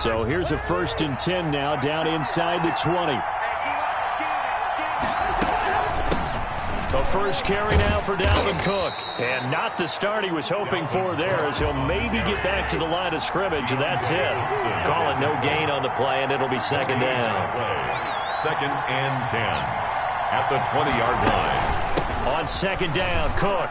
So here's a 1st and 10 now, down inside the 20. The first carry now for Dalvin Cook. And not the start he was hoping for there, as he'll maybe get back to the line of scrimmage, and that's it. Call it no gain on the play, and it'll be 2nd down. 2nd and 10 at the 20-yard line. On 2nd down, Cook.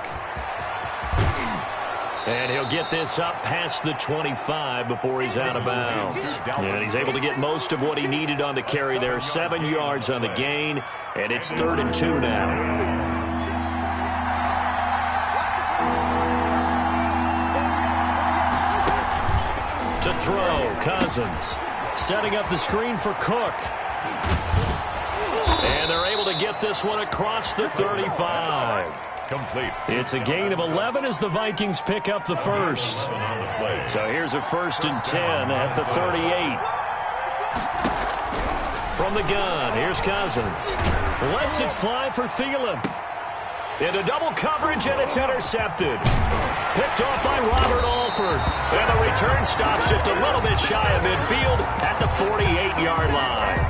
And he'll get this up past the 25 before he's out of bounds. And he's able to get most of what he needed on the carry there. 7 yards on the gain, and it's 3rd and 2 now. To throw, Cousins. Setting up the screen for Cook. And they're able to get this one across the 35. Complete. It's a gain of 11 as the Vikings pick up the first. So here's a 1st and 10 at the 38. From the gun, here's Cousins. Lets it fly for Thielen. Into double coverage, and it's intercepted. Picked off by Robert Alford. And the return stops just a little bit shy of midfield at the 48-yard line.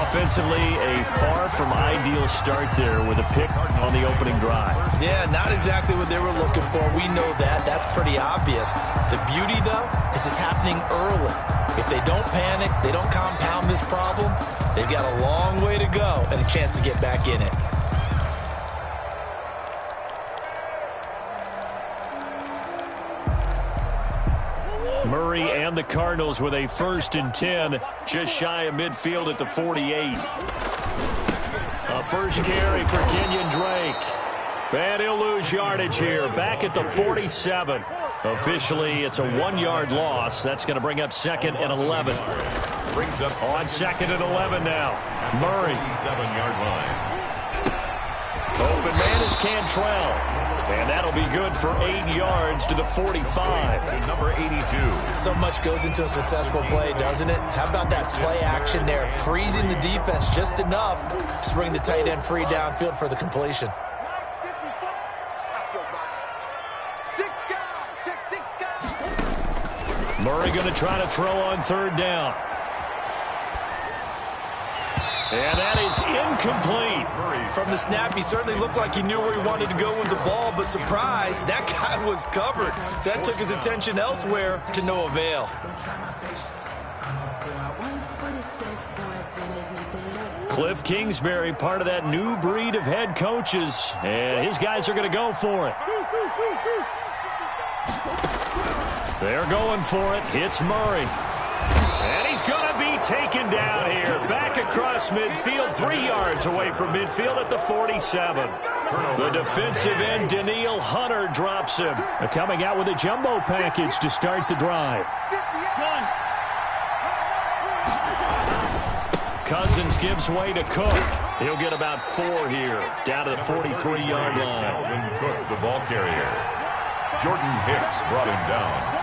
Offensively, a far from ideal start there with a pick on the opening drive. Yeah, not exactly what they were looking for. We know that. That's pretty obvious. The beauty, though, is it's happening early. If they don't panic, they don't compound this problem, they've got a long way to go and a chance to get back in it. Murray and the Cardinals with a 1st and 10, just shy of midfield at the 48. A first carry for Kenyon Drake. And he'll lose yardage here, back at the 47. Officially, it's a 1-yard loss. That's going to bring up 2nd and 11. Brings up on 2nd and 11 now. Murray. 7-yard line. Open man is Cantrell. And that'll be good for 8 yards to the 45. To number 82. So much goes into a successful play, doesn't it? How about that play action there? Freezing the defense just enough to bring the tight end free downfield for the completion. Murray going to try to throw on 3rd down. And that is incomplete. From the snap, he certainly looked like he knew where he wanted to go with the ball, but surprise, that guy was covered. So that took his attention elsewhere to no avail. Cliff Kingsbury, part of that new breed of head coaches, and his guys are going to go for it. They're going for it. Hits Murray. And he's going to be taken down here. Back across midfield, 3 yards away from midfield at the 47. The defensive end, Daniil Hunter, drops him. They're coming out with a jumbo package to start the drive. Cousins gives way to Cook. He'll get about 4 here, down to the 43-yard line. Dalvin Cook, the ball carrier. Jordan Hicks brought him down.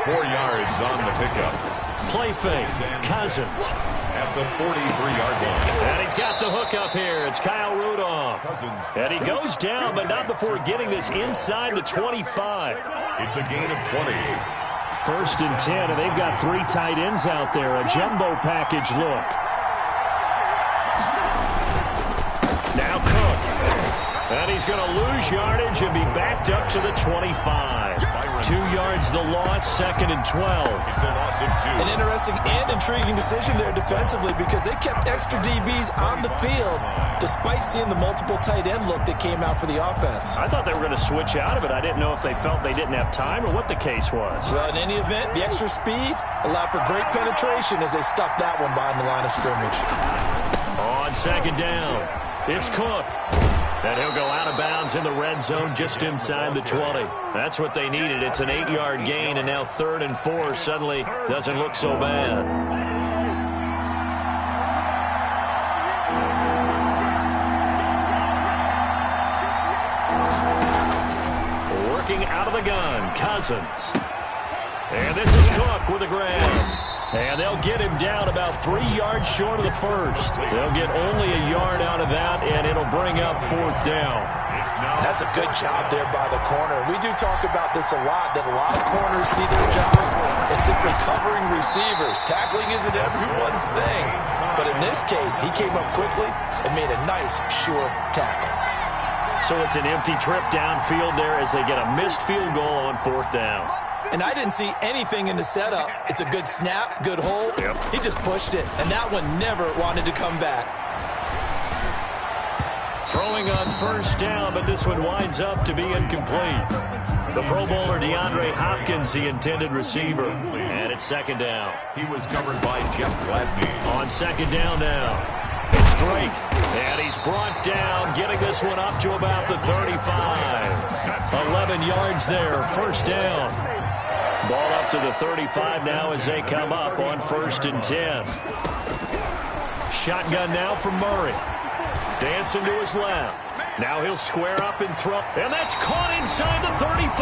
4 yards on the pickup. Play fake. Cousins. At the 43-yard line. And he's got the hook up here. It's Kyle Rudolph. And he goes down, but not before getting this inside the 25. It's a gain of 20. 1st and 10, and they've got 3 tight ends out there. A jumbo package look. Now Cook. And he's going to lose yardage and be backed up to the 25. 2 yards the loss, 2nd and 12. It's a loss of 2. An interesting and intriguing decision there defensively because they kept extra DBs on the field despite seeing the multiple tight end look that came out for the offense. I thought they were going to switch out of it. I didn't know if they felt they didn't have time or what the case was. Well, in any event, the extra speed allowed for great penetration as they stuffed that one behind the line of scrimmage. On 2nd down, it's Cook. And he'll go out of bounds in the red zone just inside the 20. That's what they needed. It's an 8-yard gain, and now 3rd and 4 suddenly doesn't look so bad. Working out of the gun, Cousins. And this is Cook with a grab. And they'll get him down about 3 yards short of the first. They'll get only a yard out of that, and it'll bring up 4th down. That's a good job there by the corner. We do talk about this a lot, that a lot of corners see their job as simply covering receivers. Tackling isn't everyone's thing. But in this case, he came up quickly and made a nice, sure tackle. So it's an empty trip downfield there as they get a missed field goal on 4th down. And I didn't see anything in the setup. It's a good snap, good hold. Yep. He just pushed it, and that one never wanted to come back. Throwing on 1st down, but this one winds up to be incomplete. The Pro Bowler DeAndre Hopkins, the intended receiver. And it's 2nd down. He was covered by Jeff Gladney. On 2nd down now. It's Drake. And he's brought down, getting this one up to about the 35. 11 yards there, 1st down. Ball up to the 35 now as they come up on 1st and 10. Shotgun now from Murray. Dancing to his left. Now he'll square up and throw. And that's caught inside the 35.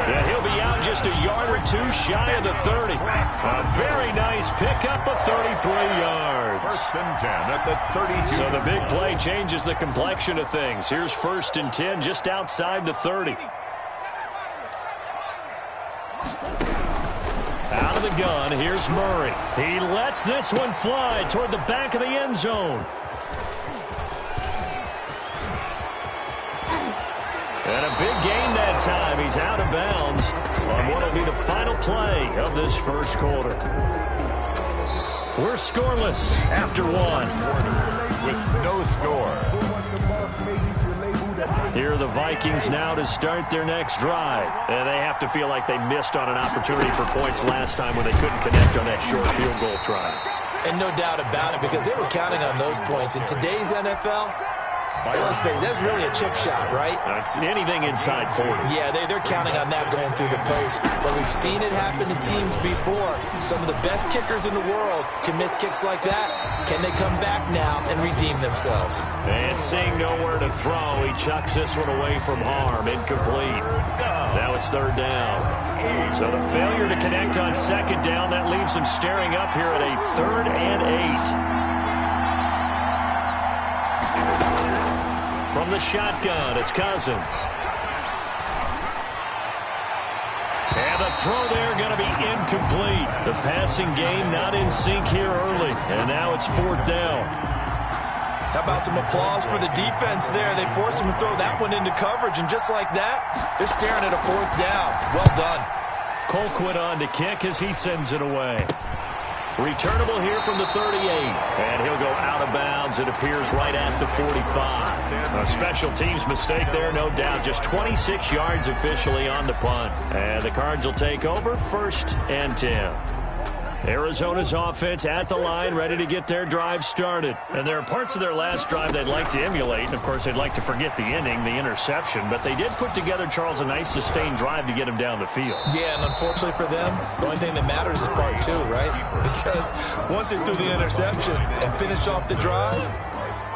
Yeah, he'll be out just a yard or 2 shy of the 30. A very nice pickup of 33 yards. 1st and 10 at the 32. So the big play changes the complexion of things. Here's 1st and 10 just outside the 30. Out of the gun, here's Murray. He lets this one fly toward the back of the end zone. And a big gain that time. He's out of bounds on what will be the final play of this 1st quarter. We're scoreless after 1. With no score. Here are the Vikings now to start their next drive. And they have to feel like they missed on an opportunity for points last time when they couldn't connect on that short field goal try. And no doubt about it, because they were counting on those points. In today's NFL, let's face it, that's really a chip shot, right? That's anything inside 40. Yeah, they're counting on that going through the post. But we've seen it happen to teams before. Some of the best kickers in the world can miss kicks like that. Can they come back now and redeem themselves? And seeing nowhere to throw, he chucks this one away from harm. Incomplete. Now it's 3rd down. So the failure to connect on 2nd down, that leaves them staring up here at a 3rd and 8. From the shotgun, it's Cousins. And the throw there going to be incomplete. The passing game not in sync here early. And now it's 4th down. How about some applause for the defense there? They forced him to throw that one into coverage, and just like that, they're staring at a 4th down. Well done. Colquitt on to kick as he sends it away. Returnable here from the 38. And he'll go out of bounds. It appears right at the 45. A special teams mistake there, no doubt. Just 26 yards officially on the punt. And the Cards will take over 1st and 10. Arizona's offense at the line, ready to get their drive started. And there are parts of their last drive they'd like to emulate. And, of course, they'd like to forget the inning, the interception. But they did put together, Charles, a nice sustained drive to get him down the field. Yeah, and unfortunately for them, the only thing that matters is part 2, right? Because once they threw the interception and finished off the drive,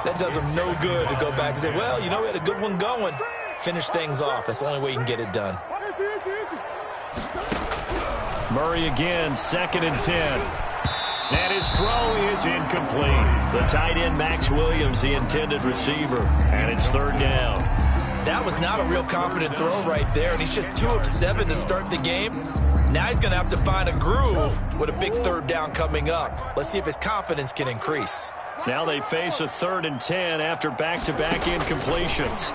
that does them no good to go back and say, well, you know, we had a good one going. Finish things off. That's the only way you can get it done. Murray again, 2nd and 10. And his throw is incomplete. The tight end, Max Williams, the intended receiver. And it's 3rd down. That was not a real confident throw right there, and he's just 2 of 7 to start the game. Now he's going to have to find a groove with a big 3rd down coming up. Let's see if his confidence can increase. Now they face a 3rd and 10 after back-to-back incompletions.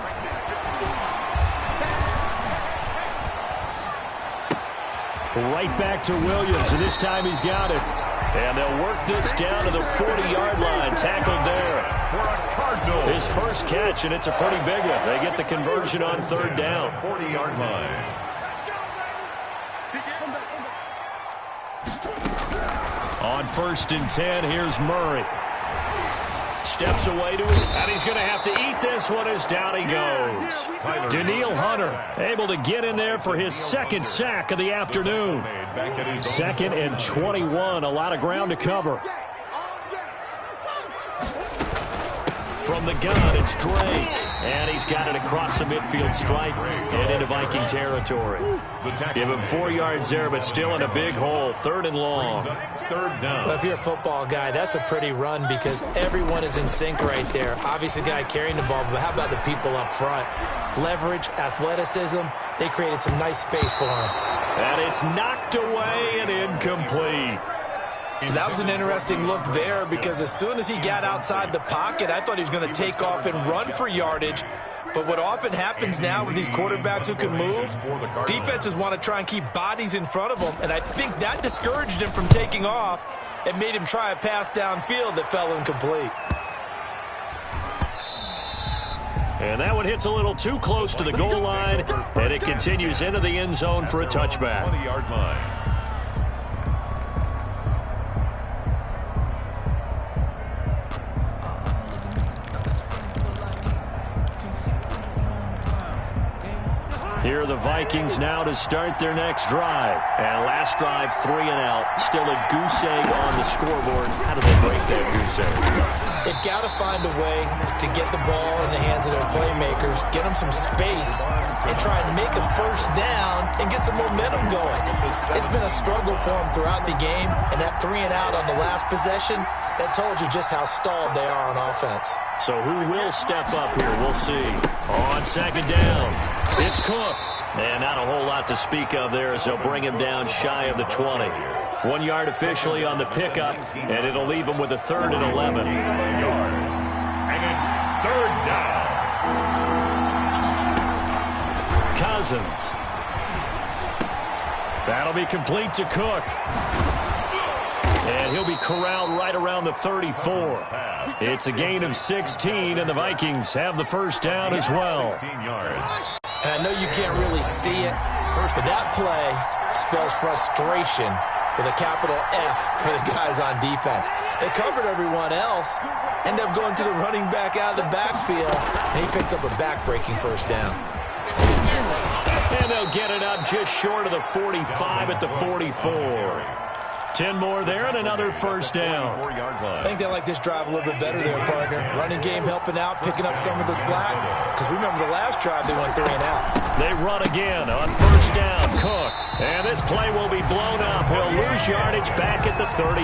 Right back to Williams, and this time he's got it. And they'll work this down to the 40-yard line. Tackled there. His first catch, and it's a pretty big one. They get the conversion on 3rd down. 40-yard line. On 1st and 10, here's Murray. Steps away to it, and he's going to have to eat this one as down he goes. Danielle Hunter able to get in there for his 2nd sack of the afternoon. 2nd and 21, a lot of ground to cover. from the gun, it's Drake. And he's got it across the midfield stripe and into Viking territory. Give him 4 yards there, but still in a big hole. 3rd and long. Third down. Well, if you're a football guy, that's a pretty run because everyone is in sync right there. Obviously, the guy carrying the ball, but how about the people up front? Leverage, athleticism, they created some nice space for him. And it's knocked away and incomplete. That was an interesting look there because as soon as he got outside the pocket, I thought he was going to take off and run for yardage. But what often happens now with these quarterbacks who can move, defenses want to try and keep bodies in front of them, and I think that discouraged him from taking off and made him try a pass downfield that fell incomplete. And that one hits a little too close to the goal line, and it continues into the end zone for a touchback. 20-yard line. Here are the Vikings now to start their next drive. And last drive, 3 and out. Still a goose egg on the scoreboard. How do they break that goose egg? They've got to find a way to get the ball in the hands of their playmakers, get them some space, and try and make a first down and get some momentum going. It's been a struggle for them throughout the game, and that 3 and out on the last possession, that told you just how stalled they are on offense. So who will step up here? We'll see. On 2nd down, it's Cook. And not a whole lot to speak of there as they'll bring him down shy of the 20. 1 yard officially on the pickup, and it'll leave him with a 3rd and 11. And it's 3rd down. Cousins. That'll be complete to Cook. And he'll be corralled right around the 34. It's a gain of 16, and the Vikings have the first down as well. 16 yards. And I know you can't really see it, but that play spells frustration with a capital F for the guys on defense. They covered everyone else, end up going to the running back out of the backfield, and he picks up a back-breaking first down. And they'll get it up just short of the 45 at the 44. 10 more there and another first down. 4-yard line. I think they like this drive a little bit better there, partner. Running game helping out, picking up some of the slack. Because remember the last drive, they went 3 and out. They run again on first down. Cook. And this play will be blown up. He'll lose yardage back at the 38.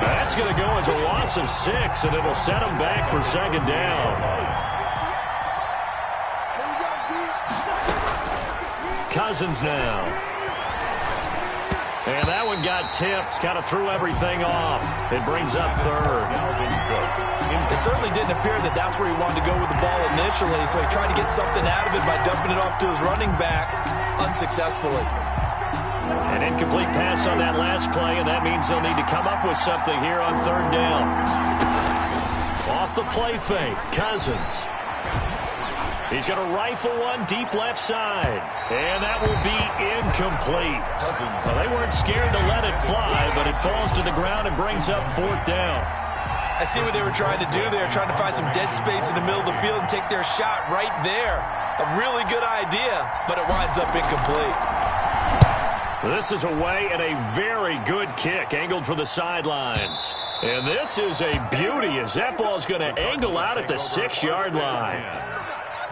That's going to go as a loss of 6, and it'll set him back for 2nd down. Cousins now. And that one got tipped, kind of threw everything off. It brings up 3rd. It certainly didn't appear that that's where he wanted to go with the ball initially, so he tried to get something out of it by dumping it off to his running back unsuccessfully. An incomplete pass on that last play, and that means they'll need to come up with something here on 3rd down. Off the play fake, Cousins. He's going to rifle one deep left side. And that will be incomplete. So they weren't scared to let it fly, but it falls to the ground and brings up 4th down. I see what they were trying to do there, trying to find some dead space in the middle of the field and take their shot right there. A really good idea, but it winds up incomplete. This is away and a very good kick, angled for the sidelines. And this is a beauty as that ball's going to angle out at the 6-yard line.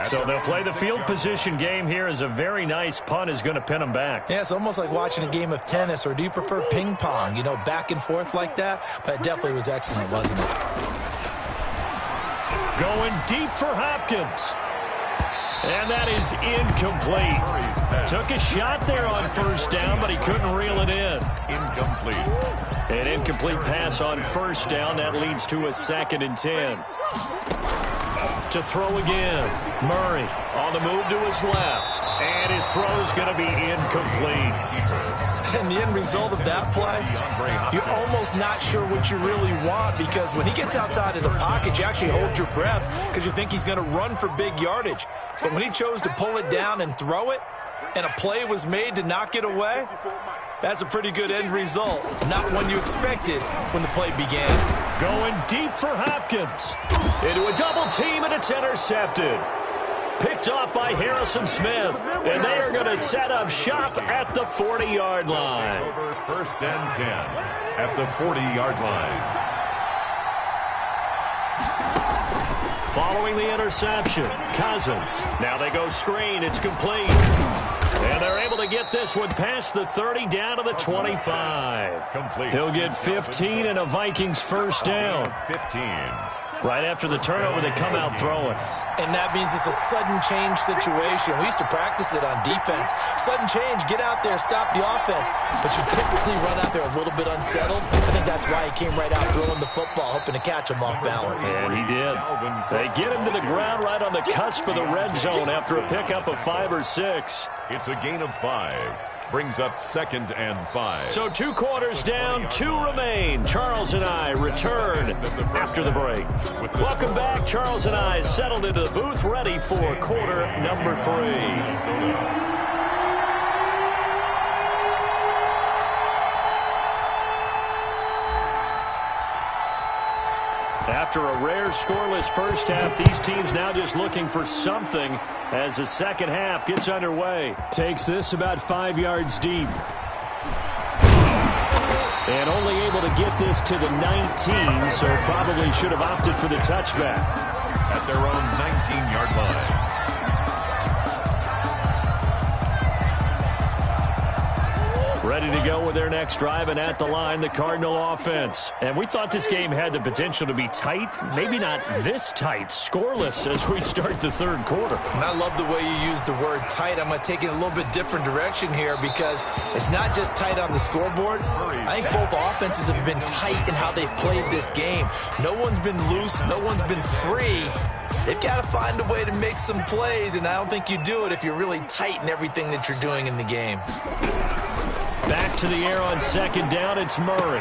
So they'll play the field position game here as a very nice punt is going to pin them back. Yeah, it's almost like watching a game of tennis, or do you prefer ping pong? You know, back and forth like that? But it definitely was excellent, wasn't it? Going deep for Hopkins. And that is incomplete. Took a shot there on first down, but he couldn't reel it in. Incomplete. An incomplete pass on first down. That leads to a 2nd and 10. To throw again. Murray on the move to his left. And his throw's going to be incomplete. And the end result of that play, you're almost not sure what you really want, because when he gets outside of the pocket, you actually hold your breath because you think he's going to run for big yardage. But when he chose to pull it down and throw it, and a play was made to knock it away, that's a pretty good end result. Not one you expected when the play began. Going deep for Hopkins. Into a double team, and it's intercepted. Picked off by Harrison Smith. And they are going to set up shop at the 40-yard line. Over 1st and 10 at the 40-yard line. Following the interception, Cousins. Now they go screen. It's complete. And they're able to get this one past the 30 down to the 25. Complete. He'll get 15 and a Vikings first down. 15. Right after the turnover, they come out throwing. And that means it's a sudden change situation. We used to practice it on defense. Sudden change, get out there, stop the offense. But you typically run out there a little bit unsettled. I think that's why he came right out throwing the football, hoping to catch him off balance. And he did. They get him to the ground right on the cusp of the red zone after a pickup of 5 or 6. It's a gain of 5. Brings up 2nd and 5. So 2 quarters down, 2 remain. Charles and I return after the break. Welcome back. Charles and I settled into the booth, ready for quarter number 3. After a rare scoreless first half, these teams now just looking for something as the second half gets underway. Takes this about 5 yards deep. And only able to get this to the 19, so probably should have opted for the touchback. At their own 19-yard line. Ready to go with their next drive, and at the line, the Cardinal offense. And we thought this game had the potential to be tight, maybe not this tight, scoreless as we start the third quarter. And I love the way you use the word tight. I'm going to take it a little bit different direction here because it's not just tight on the scoreboard. I think both offenses have been tight in how they've played this game. No one's been loose. No one's been free. They've got to find a way to make some plays, and I don't think you do it if you're really tight in everything that you're doing in the game. Back to the air on second down, it's Murray.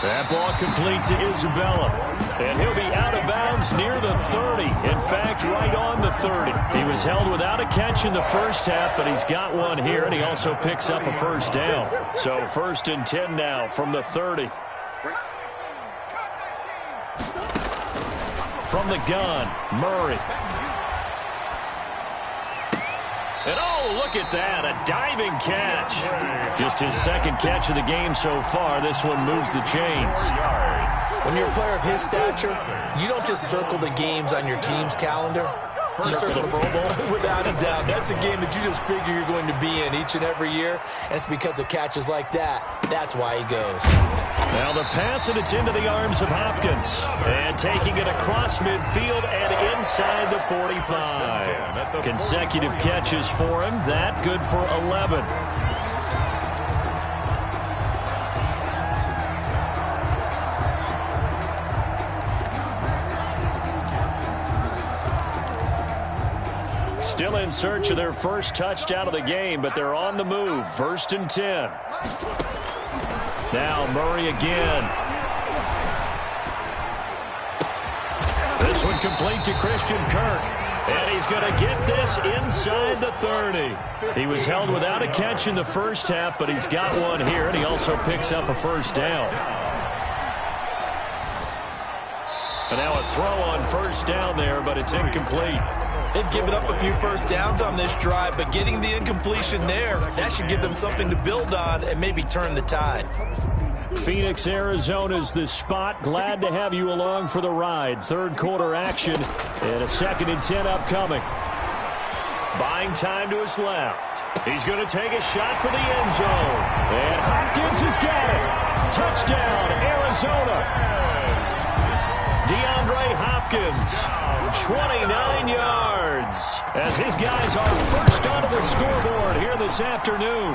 That ball complete to Isabella. And he'll be out of bounds near the 30. In fact, right on the 30. He was held without a catch in the first half, but he's got one here, and he also picks up a first down. So 1st and 10 now from the 30. From the gun, Murray. And oh, look at that, a diving catch. Just his second catch of the game so far. This one moves the chains. When you're a player of his stature, you don't just circle the games on your team's calendar. You circle the Pro Bowl. Without a doubt. That's a game that you just figure you're going to be in each and every year. And it's because of catches like that. That's why he goes. Now the pass, and it's into the arms of Hopkins. And taking it across midfield and inside the 45. Consecutive catches for him. That good for 11. Still in search of their first touchdown of the game, but they're on the move. 1st and 10. Now Murray again. This one complete to Christian Kirk. And he's going to get this inside the 30. He was held without a catch in the first half, but he's got one here, and he also picks up a first down. And now a throw on first down there, but it's incomplete. They've given up a few first downs on this drive, but getting the incompletion there, that should give them something to build on and maybe turn the tide. Phoenix, Arizona's the spot. Glad to have you along for the ride. Third quarter action and a 2nd and 10 upcoming. Buying time to his left. He's going to take a shot for the end zone. And Hopkins has got it. Touchdown, Arizona. DeAndre Hopkins, 29 yards, as his guys are first onto the scoreboard here this afternoon.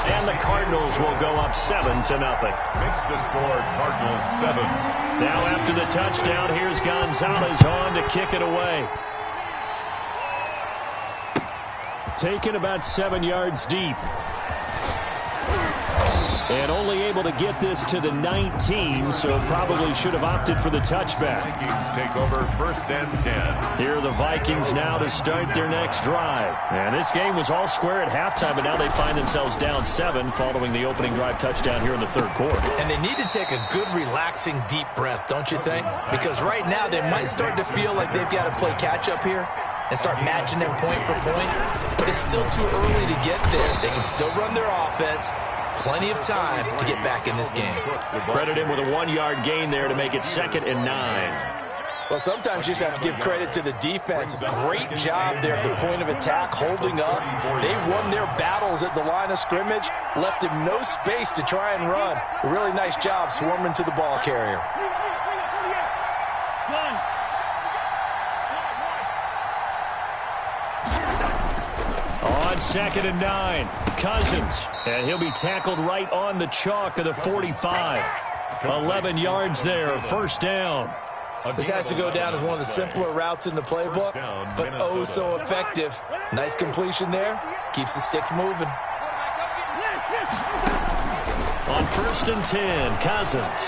And the Cardinals will go up 7-0. Makes the score Cardinals 7. Now after the touchdown, here's Gonzalez on to kick it away. Taken about 7 yards deep. And only able to get this to the 19, so probably should have opted for the touchback. Vikings take over 1st and 10. Here are the Vikings now to start their next drive. And this game was all square at halftime, but now they find themselves down 7 following the opening drive touchdown here in the third quarter. And they need to take a good, relaxing, deep breath, don't you think? Because right now they might start to feel like they've got to play catch-up here and start matching them point for point. But it's still too early to get there. They can still run their offense. Plenty of time to get back in this game. Credit him with a 1-yard gain there to make it 2nd and 9. Well, sometimes you just have to give credit to the defense. Great job there at the point of attack, holding up. They won their battles at the line of scrimmage, left him no space to try and run. A really nice job swarming to the ball carrier. On 2nd and 9, Cousins. And he'll be tackled right on the chalk of the 45. 11 yards there, 1st down. This has to go down as one of the simpler routes in the playbook, but oh so effective. Nice completion there. Keeps the sticks moving. On 1st and 10, Cousins.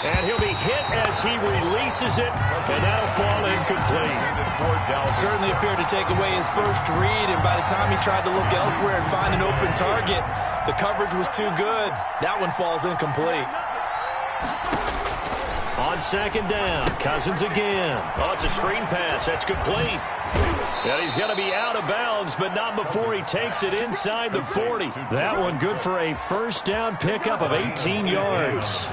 And he'll be hit as he releases it, and that'll fall incomplete. Certainly appeared to take away his first read, and by the time he tried to look elsewhere and find an open target, the coverage was too good. That one falls incomplete. On 2nd down, Cousins again. Oh, it's a screen pass. That's complete. And he's going to be out of bounds, but not before he takes it inside the 40. That one good for a 1st down pickup of 18 yards.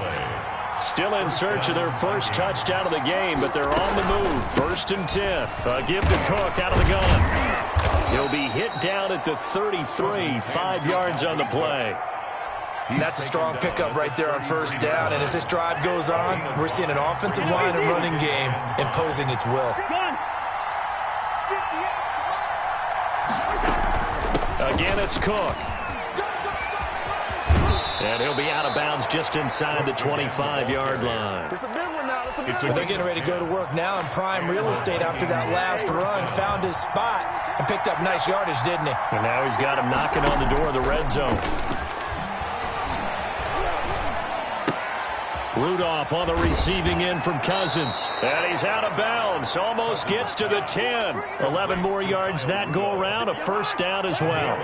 Still in search of their first touchdown of the game, but they're on the move. 1st and 10. Give to Cook out of the gun. He'll be hit down at the 33, 5 yards on the play. That's a strong pickup right there on 1st down, and as this drive goes on, we're seeing an offensive line and running game imposing its will. Again, it's Cook. And he'll be out of bounds just inside the 25-yard line. They're getting ready to go to work now in prime real estate after that last run. Found his spot and picked up nice yardage, didn't he? And now he's got him knocking on the door of the red zone. Rudolph on the receiving end from Cousins. And he's out of bounds. Almost gets to the 10. 11 more yards that go around. A 1st down as well.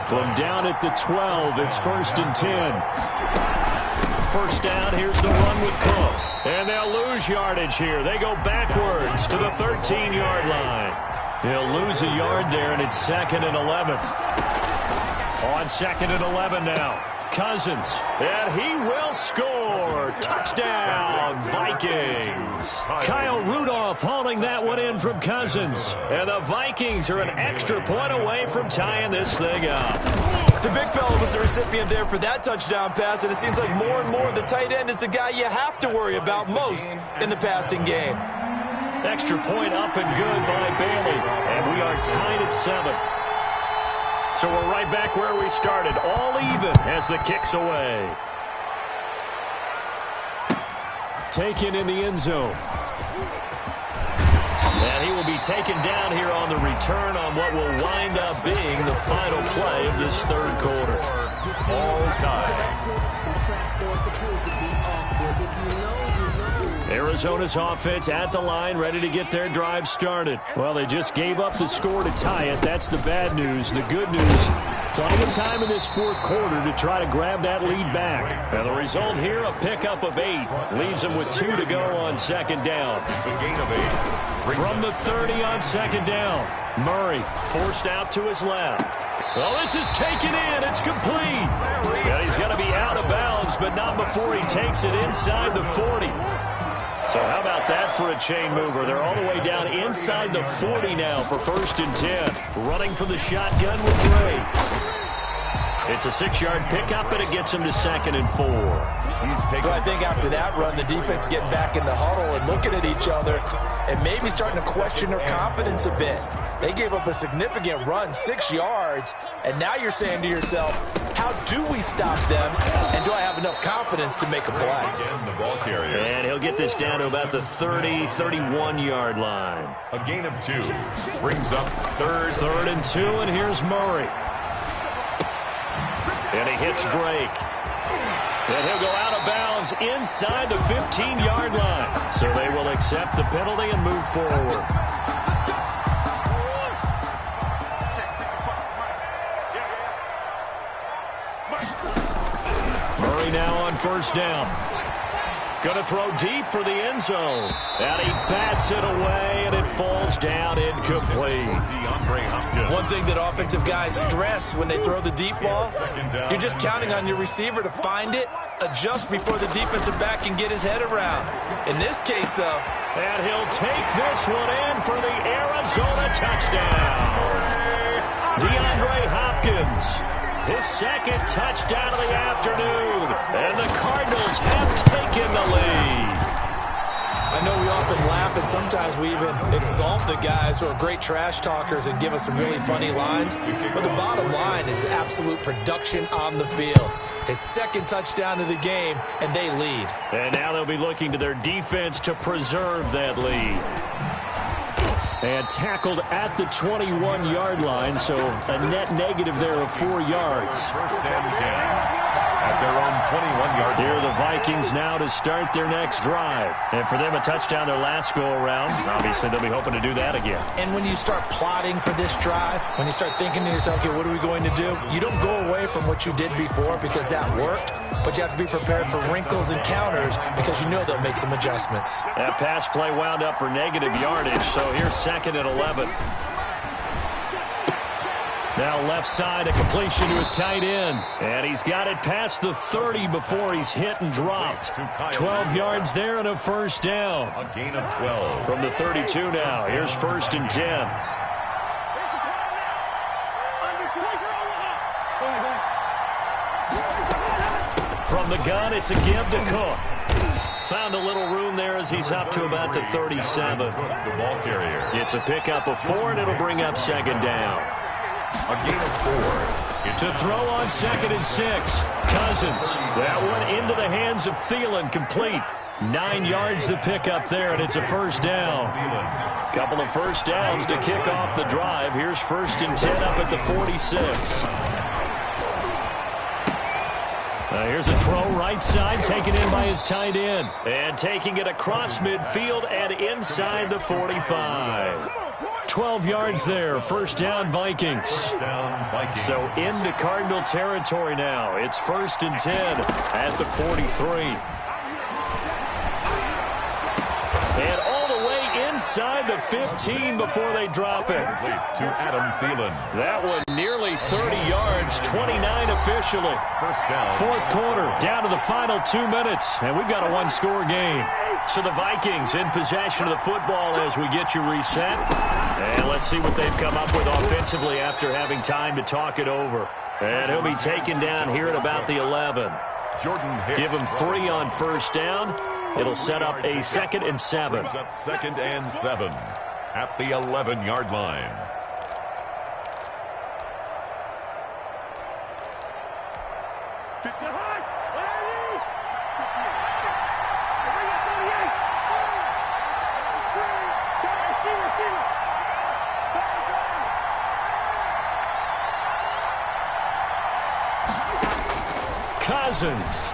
From down at the 12, it's 1st and 10. 1st down, here's the run with Cook. And they'll lose yardage here. They go backwards to the 13-yard line. He'll lose a yard there, and it's 2nd and 11. On 2nd and 11 now. Cousins, and he will score. Touchdown, Vikings. Kyle Rudolph hauling that one in from Cousins. And the Vikings are an extra point away from tying this thing up. The big fella was the recipient there for that touchdown pass, and it seems like more and more the tight end is the guy you have to worry about most in the passing game. Extra point up and good by Bailey. And we are tied at 7. So we're right back where we started, all even as the kick's away. Taken in the end zone. And he will be taken down here on the return on what will wind up being the final play of this 3rd quarter. All time. Arizona's offense at the line, ready to get their drive started. Well, they just gave up the score to tie it. That's the bad news. The good news, plenty of time in this 4th quarter to try to grab that lead back. And the result here, a pickup of 8. Leaves them with 2 to go on 2nd down. It's a gain of 8. From the 30 on 2nd down, Murray forced out to his left. Well, this is taken in. It's complete. And he's going to be out of bounds, but not before he takes it inside the 40. So how about that for a chain mover? They're all the way down inside the 40 now for 1st and 10. Running from the shotgun with Drake. It's a 6-yard pickup, and it gets him to 2nd and 4. Well, I think after that run, the defense is getting back in the huddle and looking at each other and maybe starting to question their confidence a bit. They gave up a significant run, 6 yards, and now you're saying to yourself, how do we stop them, and do I have enough confidence to make a play? And he'll get this down to about the 30, 31-yard line. A gain of 2 brings up 3rd and 2, and here's Murray. And he hits Drake. And he'll go out of bounds inside the 15-yard line. So they will accept the penalty and move forward. Murray now on 1st down. Going to throw deep for the end zone. And he bats it away, and it falls down incomplete. One thing that offensive guys stress when they throw the deep ball, you're just counting on your receiver to find it adjust before the defensive back can get his head around. In this case, though. And he'll take this one in for the Arizona touchdown. DeAndre Hopkins, his second touchdown of the afternoon. And the Cardinals have taken the lead. I know we often laugh, and sometimes we even exalt the guys who are great trash talkers and give us some really funny lines. But the bottom line is absolute production on the field. His second touchdown of the game, and they lead. And now they'll be looking to their defense to preserve that lead. And tackled at the 21-yard line, so a net negative there of 4 yards. First and 10. At their own 21-yard line. Here are the Vikings now to start their next drive. And for them, a touchdown their last go-around. Obviously, they'll be hoping to do that again. And when you start plotting for this drive, when you start thinking to yourself, okay, what are we going to do? You don't go away from what you did before because that worked, but you have to be prepared for wrinkles and counters because you know they'll make some adjustments. That pass play wound up for negative yardage, so here's 2nd and 11. Now left side, a completion to his tight end. And he's got it past the 30 before he's hit and dropped. 12 yards there and a first down. A gain of 12. From the 32 now. Here's 1st and 10. From the gun, it's a give to Cook. Found a little room there as he's up to about the 37. The ball carrier. It's a pickup of 4, and it'll bring up 2nd down. A gain of 4. To throw on 2nd and 6. Cousins. That one into the hands of Thielen, complete. 9 yards to pick up there, and it's a first down. Couple of first downs to kick off the drive. Here's 1st and 10 up at the 46. Here's a throw right side, taken in by his tight end. And taking it across midfield and inside the 45. 12 yards there. First down, Vikings. So into Cardinal territory now. It's 1st and 10 at the 43. And all the way inside the 15 before they drop it. To Adam Thielen. That one nearly 30 yards, 29 officially. First down. 4th quarter, down to the final 2 minutes, and we've got a one-score game. So the Vikings in possession of the football as we get you reset. And let's see what they've come up with offensively after having time to talk it over. And he'll be taken down here at about the 11. Jordan Hicks. Give him 3 on first down. It'll set up a 2nd and 7. Brings up 2nd and 7 at the 11-yard line. Cousins.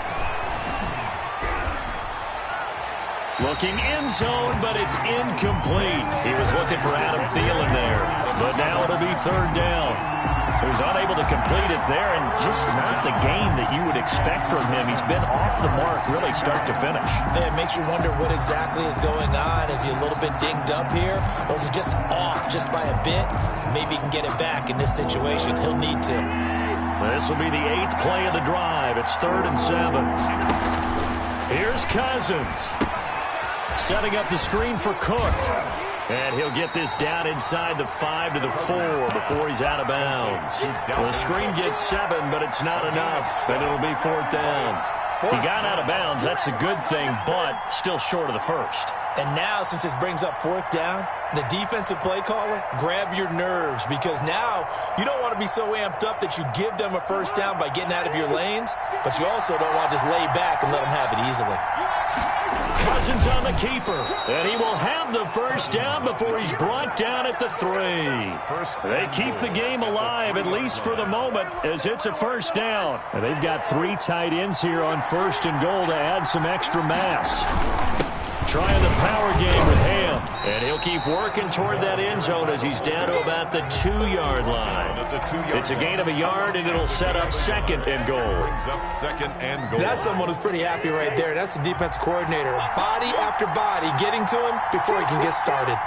Looking end zone, but it's incomplete. He was looking for Adam Thielen there. But now it'll be 3rd down. So he's unable to complete it there, and just not the game that you would expect from him. He's been off the mark really start to finish. It makes you wonder what exactly is going on. Is he a little bit dinged up here, or is he just off just by a bit? Maybe he can get it back in this situation. He'll need to. This will be the 8th play of the drive. It's 3rd and 7. Here's Cousins. Setting up the screen for Cook. And he'll get this down inside the 5 to the 4 before he's out of bounds. The screen gets 7, but it's not enough, and it'll be 4th down. He got out of bounds. That's a good thing, but still short of the first. And now, since this brings up 4th down, the defensive play caller, grab your nerves, because now you don't want to be so amped up that you give them a first down by getting out of your lanes, but you also don't want to just lay back and let them have it easily. Cousins on the keeper, and he will have the first down before he's brought down at the 3. They keep the game alive, at least for the moment, as it's a first down. And they've got 3 tight ends here on 1st and goal to add some extra mass. Trying the power game with Ham, and he'll keep working toward that end zone as he's down to about the 2-yard line. It's a gain of a yard, and it'll set up 2nd and goal. Brings up 2nd and goal. That's someone who's pretty happy right there. That's the defense coordinator. Body after body getting to him before he can get started.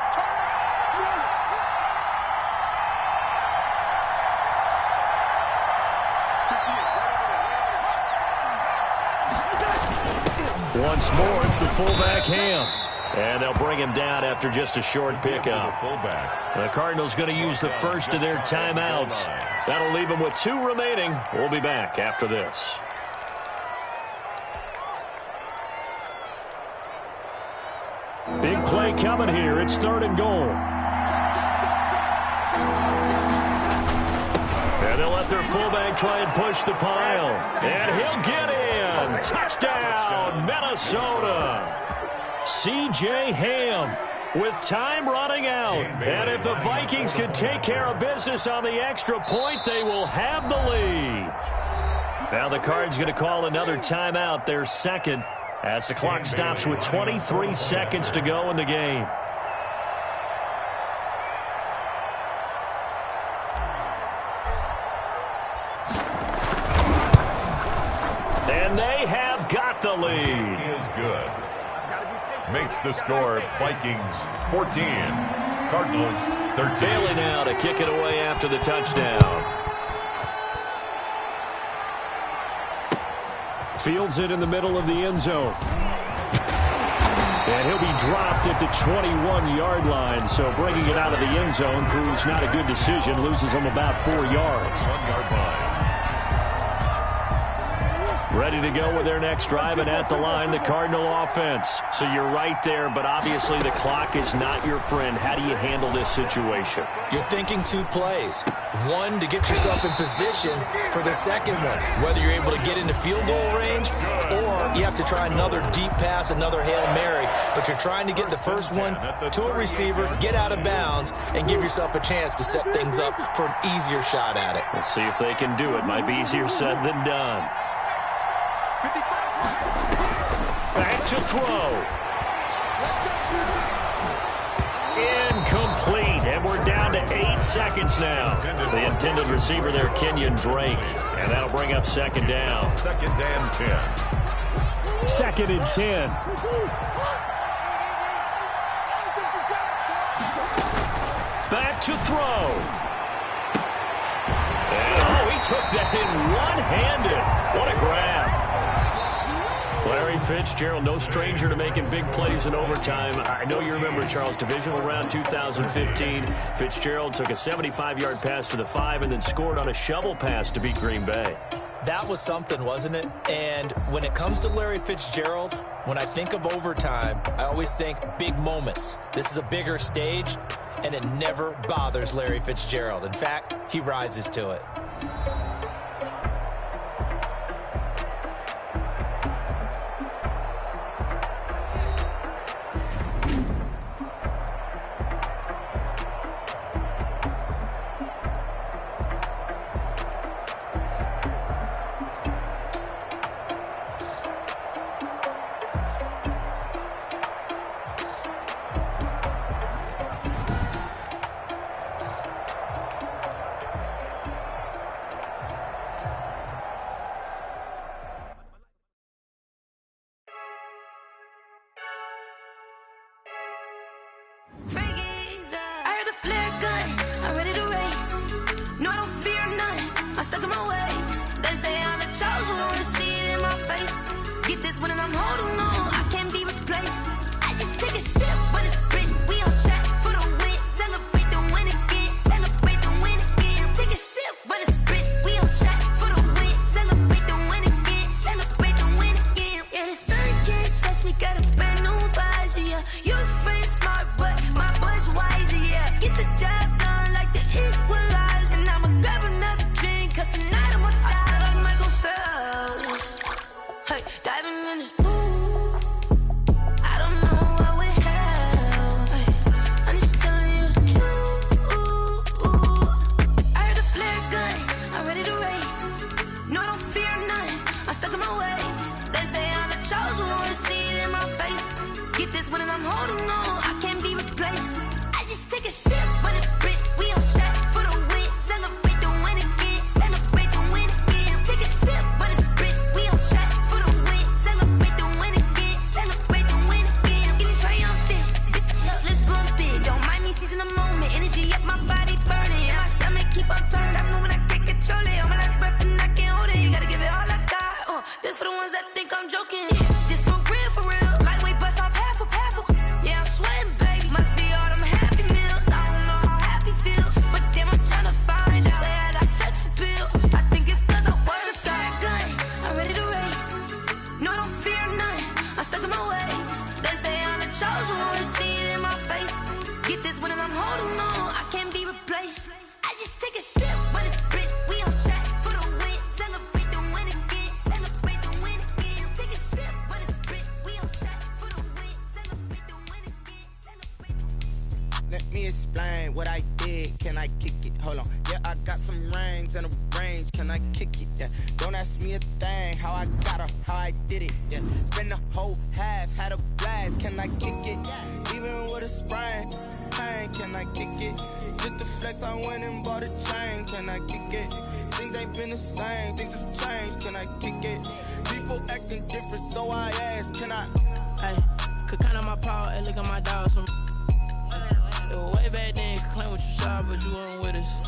Once more, it's the fullback Ham. And they'll bring him down after just a short pickup. The Cardinals going to use the first of their timeouts. That'll leave them with 2 remaining. We'll be back after this. Big play coming here. It's 3rd and goal. And they'll let their fullback try and push the pile. And he'll get in. Touchdown, Minnesota. C.J. Ham with time running out. And if the Vikings can take care of business on the extra point, they will have the lead. Now the Cards going to call another timeout, their second, as the clock stops with 23 seconds to go in the game. And they have got the lead. He is good. Makes the score Vikings 14, Cardinals 13. Bailey now to kick it away after the touchdown. Fields it in the middle of the end zone. And he'll be dropped at the 21-yard line. So bringing it out of the end zone proves not a good decision. Loses him about 4 yards. 1-yard line. Ready to go with their next drive, and at the line, the Cardinal offense. So you're right there, but obviously the clock is not your friend. How do you handle this situation? You're thinking 2 plays. One, to get yourself in position for the second one, whether you're able to get into field goal range or you have to try another deep pass, another Hail Mary. But you're trying to get the first one to a receiver, get out of bounds, and give yourself a chance to set things up for an easier shot at it. We'll see if they can do it. Might be easier said than done. Back to throw. Incomplete. And we're down to 8 seconds now. The intended receiver there, Kenyon Drake. And that'll bring up 2nd down. 2nd and 10. 2nd and 10. Back to throw. And, he took that in one-handed. What a grab. Larry Fitzgerald, no stranger to making big plays in overtime. I know you remember, Charles, divisional round 2015. Fitzgerald took a 75-yard pass to the 5 and then scored on a shovel pass to beat Green Bay. That was something, wasn't it? And when it comes to Larry Fitzgerald, when I think of overtime, I always think big moments. This is a bigger stage, and it never bothers Larry Fitzgerald. In fact, he rises to it. This for the ones that think I'm joking. This for real. me explain what I did. Can I kick it? Hold on. Yeah, I got some rings and a range. Can I kick it? Yeah. Don't ask me a thing. How I got her, how I did it. Yeah. Spend the whole half, had a blast. Can I kick it? Even with a sprain. Pain, can I kick it? Just to flex, I went and bought a chain. Can I kick it? Things ain't been the same. Things have changed. Can I kick it? People acting different, so I ask. Can I? Hey, could count on my power and look at my dogs from. It was way back then, could claim what you saw, but you weren't with us.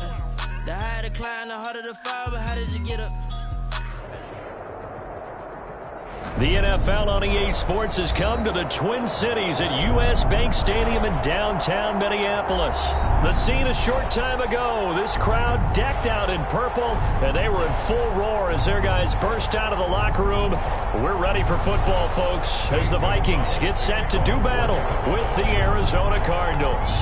The higher the climb, the harder the fall, but how did you get up? The NFL on EA Sports has come to the Twin Cities at U.S. Bank Stadium in downtown Minneapolis. The scene a short time ago, this crowd decked out in purple, and they were in full roar as their guys burst out of the locker room. We're ready for football, folks, as the Vikings get set to do battle with the Arizona Cardinals.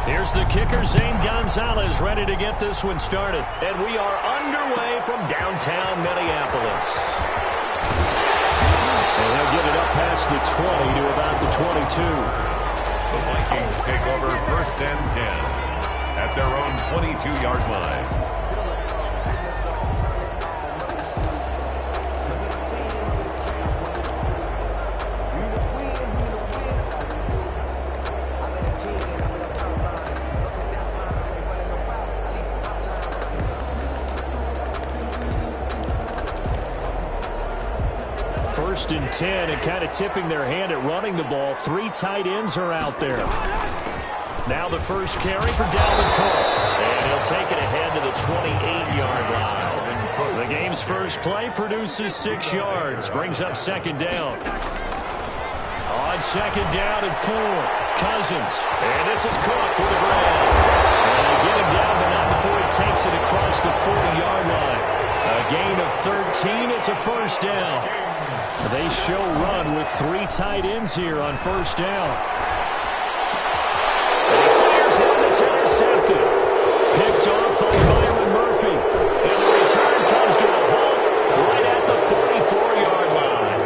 Here's the kicker, Zane Gonzalez, ready to get this one started. And we are underway from downtown Minneapolis. And they'll get it up past the 20 to about the 22. The Vikings take over 1st and 10 at their own 22-yard line. First and 10, and kind of tipping their hand at running the ball. 3 tight ends are out there. Now the first carry for Dalvin Cook. And he'll take it ahead to the 28-yard line. The game's first play produces 6 yards. Brings up 2nd down. On 2nd down and 4, Cousins. And this is Cook with a grab. And they get him down, but not before he takes it across the 40-yard line. A gain of 13. It's a 1st down. They show run with 3 tight ends here on 1st down. And he fires one that's intercepted. Picked off by Byron Murphy. And the return comes to a halt right at the 44-yard line.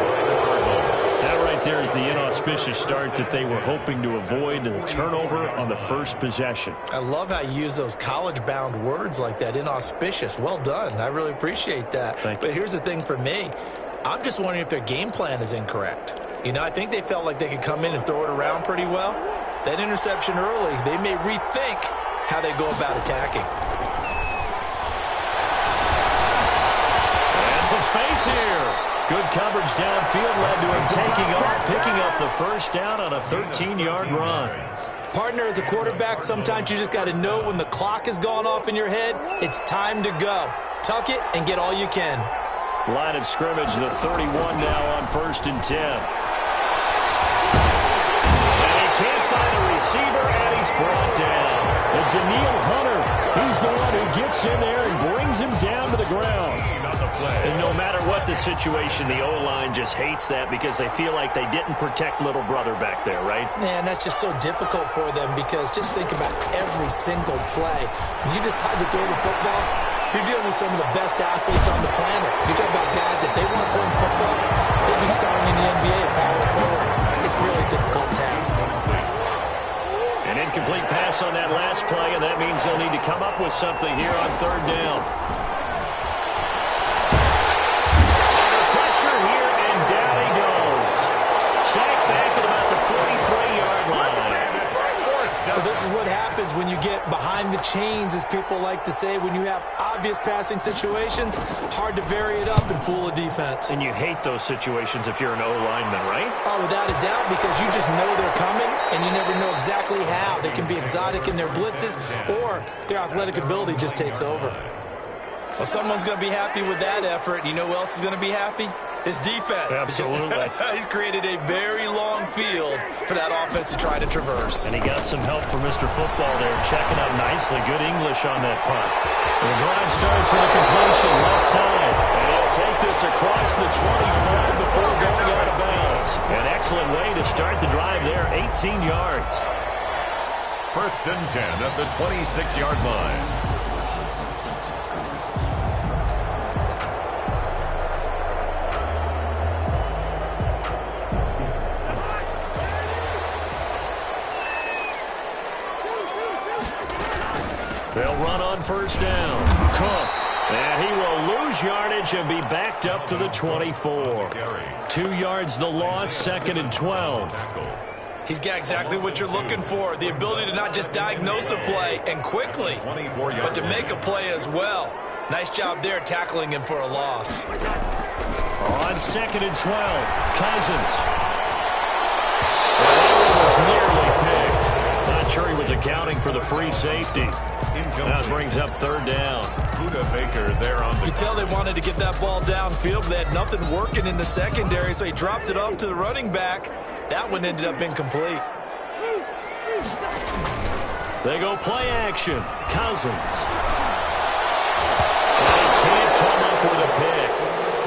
That right there is the inauspicious start that they were hoping to avoid, and the turnover on the first possession. I love how you use those college-bound words like that, inauspicious. Well done. I really appreciate that. But here's the thing for me. I'm just wondering if their game plan is incorrect. You know, I think they felt like they could come in and throw it around pretty well. That interception early, they may rethink how they go about attacking. And some space here. Good coverage downfield led to him taking off, picking up the 1st down on a 13-yard run. Partner, as a quarterback, sometimes you just got to know when the clock has gone off in your head, it's time to go. Tuck it and get all you can. Line of scrimmage, the 31 now on 1st and 10. And he can't find a receiver, and he's brought down. And Daniil Hunter, he's the one who gets in there and brings him down to the ground. And no matter what the situation, the O-line just hates that because they feel like they didn't protect little brother back there, right? Man, that's just so difficult for them because just think about every single play. When you decide to throw the football, you're dealing with some of the best athletes on the planet. You're talking about guys that they want to play football, they'd be starting in the NBA at power forward. It's really a difficult task. An incomplete pass on that last play, and that means they'll need to come up with something here on 3rd down. Under pressure here, and down he goes. Sacked back at about the 43-yard line. Well, this is what happens when you get behind the chains, as people like to say. When you have obvious passing situations, hard to vary it up and fool a defense. And you hate those situations if you're an O-lineman, right? Oh, without a doubt, because you just know they're coming, and you never know exactly how. They can be exotic in their blitzes, or their athletic ability just takes over. Well, someone's going to be happy with that effort, and you know who else is going to be happy? His defense. Absolutely. He's created a very long field for that offense to try to traverse. And he got some help from Mr. Football there, checking up nicely. Good English on that punt. And the drive starts with a completion left side. And he'll take this across the 25 before going out of bounds. An excellent way to start the drive there, 18 yards. 1st and 10 at the 26-yard line. They'll run on first down. Cook. And he will lose yardage and be backed up to the 24. 2 yards the loss, 2nd and 12. He's got exactly what you're looking for, the ability to not just diagnose a play and quickly, but to make a play as well. Nice job there tackling him for a loss. On 2nd and 12, Cousins. Well, that one was nearly picked. Not sure he was accounting for the free safety. That brings up 3rd down. Baker there on the... You could tell they wanted to get that ball downfield, but they had nothing working in the secondary, so he dropped it off to the running back. That one ended up incomplete. They go play action. Cousins. And he can't come up with a pick.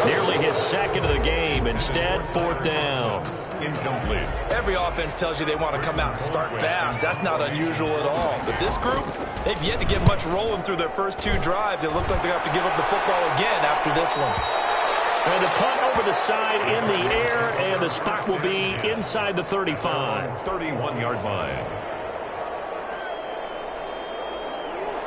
Nearly his 2nd of the game. Instead, 4th down. Incomplete. Every offense tells you they want to come out and start fast. That's not unusual at all. But this group, they've yet to get much rolling through their first 2 drives. It looks like they have to give up the football again after this one. And the punt over the side in the air, and the spot will be inside the 35. 31-yard line.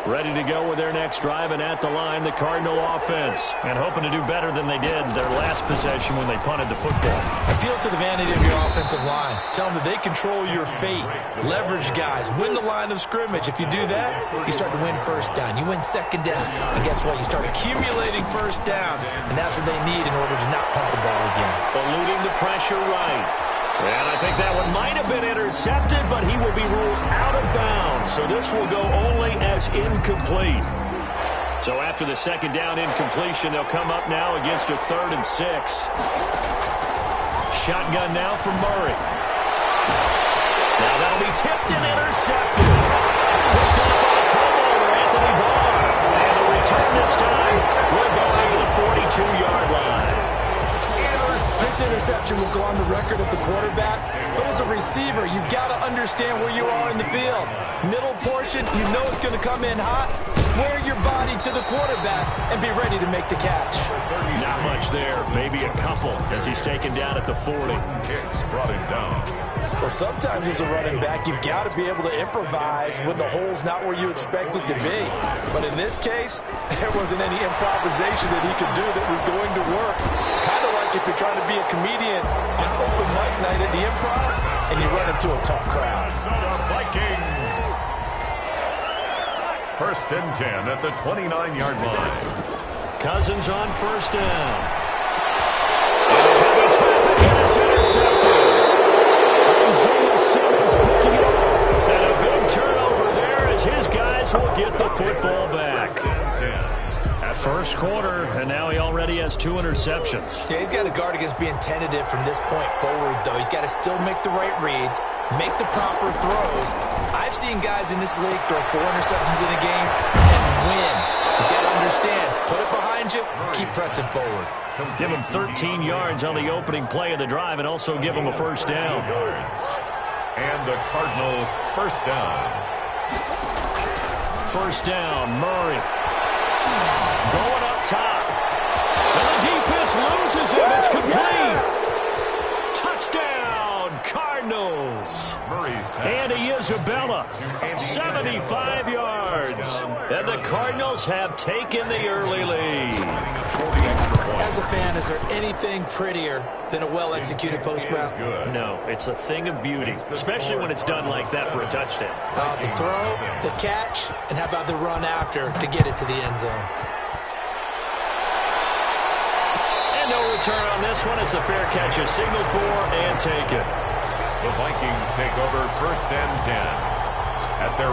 Ready to go with their next drive, and at the line, the Cardinal offense. And hoping to do better than they did their last possession when they punted the football. Appeal to the vanity of your offensive line. Tell them that they control your fate. Leverage guys. Win the line of scrimmage. If you do that, you start to win first down. You win second down. And guess what? You start accumulating first downs. And that's what they need in order to not punt the ball again. Eluding the pressure right. And I think that one might have been intercepted, but he will be ruled out of bounds. So this will go only as incomplete. So after the 2nd down incompletion, they'll come up now against a 3rd and 6. Shotgun now for Murray. Now that'll be tipped and intercepted. Picked up by the Pro Bowler, Anthony Barr. And the return this time will go out to the 42-yard line. This interception will go on the record of the quarterback, but as a receiver, you've got to understand where you are in the field. Middle portion, you know it's going to come in hot. Square your body to the quarterback and be ready to make the catch. Not much there, maybe a couple, as he's taken down at the 40. Kicks brought him down. Well, sometimes as a running back, you've got to be able to improvise when the hole's not where you expect it to be. But in this case, there wasn't any improvisation that he could do that was going to work. Kind of like if you're trying to be a comedian on open mic night at the Improv and you run into a tough crowd. Minnesota Vikings. 1st and 10 at the 29-yard line. Cousins on 1st down. And a heavy traffic, and it's intercepted. And a big turnover there as his guys will get the football back. At first quarter, and now he already has 2 interceptions. Yeah, he's got to guard against being tentative from this point forward, though. He's got to still make the right reads, make the proper throws. I've seen guys in this league throw 4 interceptions in a game and win. He's got to understand, put it behind you, keep pressing forward. Give him 13 yards on the opening play of the drive and also give him a first down. And the Cardinal first down. First down, Murray. Going up top. And the defense loses him. It's complete. Touchdown, Cardinals. Andy Isabella, 75 yards. And the Cardinals have taken the early lead. As a fan, is there anything prettier than a well-executed post route? No, it's a thing of beauty, especially when it's done like that for a touchdown. The throw, the catch, and how about the run after to get it to the end zone? And no return on this one as the fair catch is signaled for and taken. The Vikings take over 1st and 10.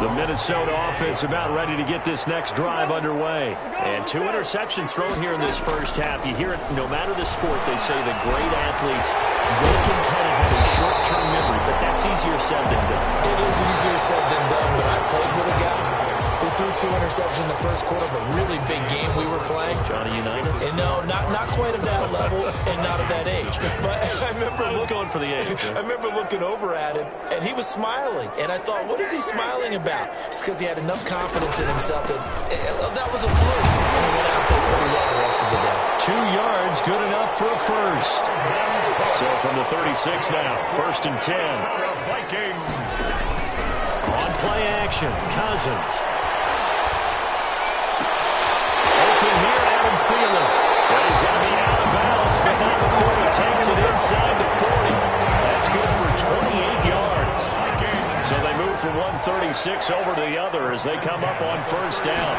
The Minnesota offense about ready to get this next drive underway. And 2 interceptions thrown here in this first half. You hear it no matter the sport, they say the great athletes, they can kind of have a short-term memory, but that's easier said than done. It is easier said than done, but I played with a guy who threw 2 interceptions in the first quarter of a really big game we were playing. Johnny Unitas? And no, not quite of that level and not of that age. But I was going for the age. I remember looking over at him, and he was smiling. And I thought, what is he smiling about? It's because he had enough confidence in himself that that was a fluke. And he went out and played pretty well the rest of the day. 2 yards, good enough for a first. So from the 36 now, 1st and 10. Vikings. On play action, Cousins. Thielen. And he's going to be out of bounds, but not before he takes it inside the 40. That's good for 28 yards. So they move from 136 over to the other as they come up on first down.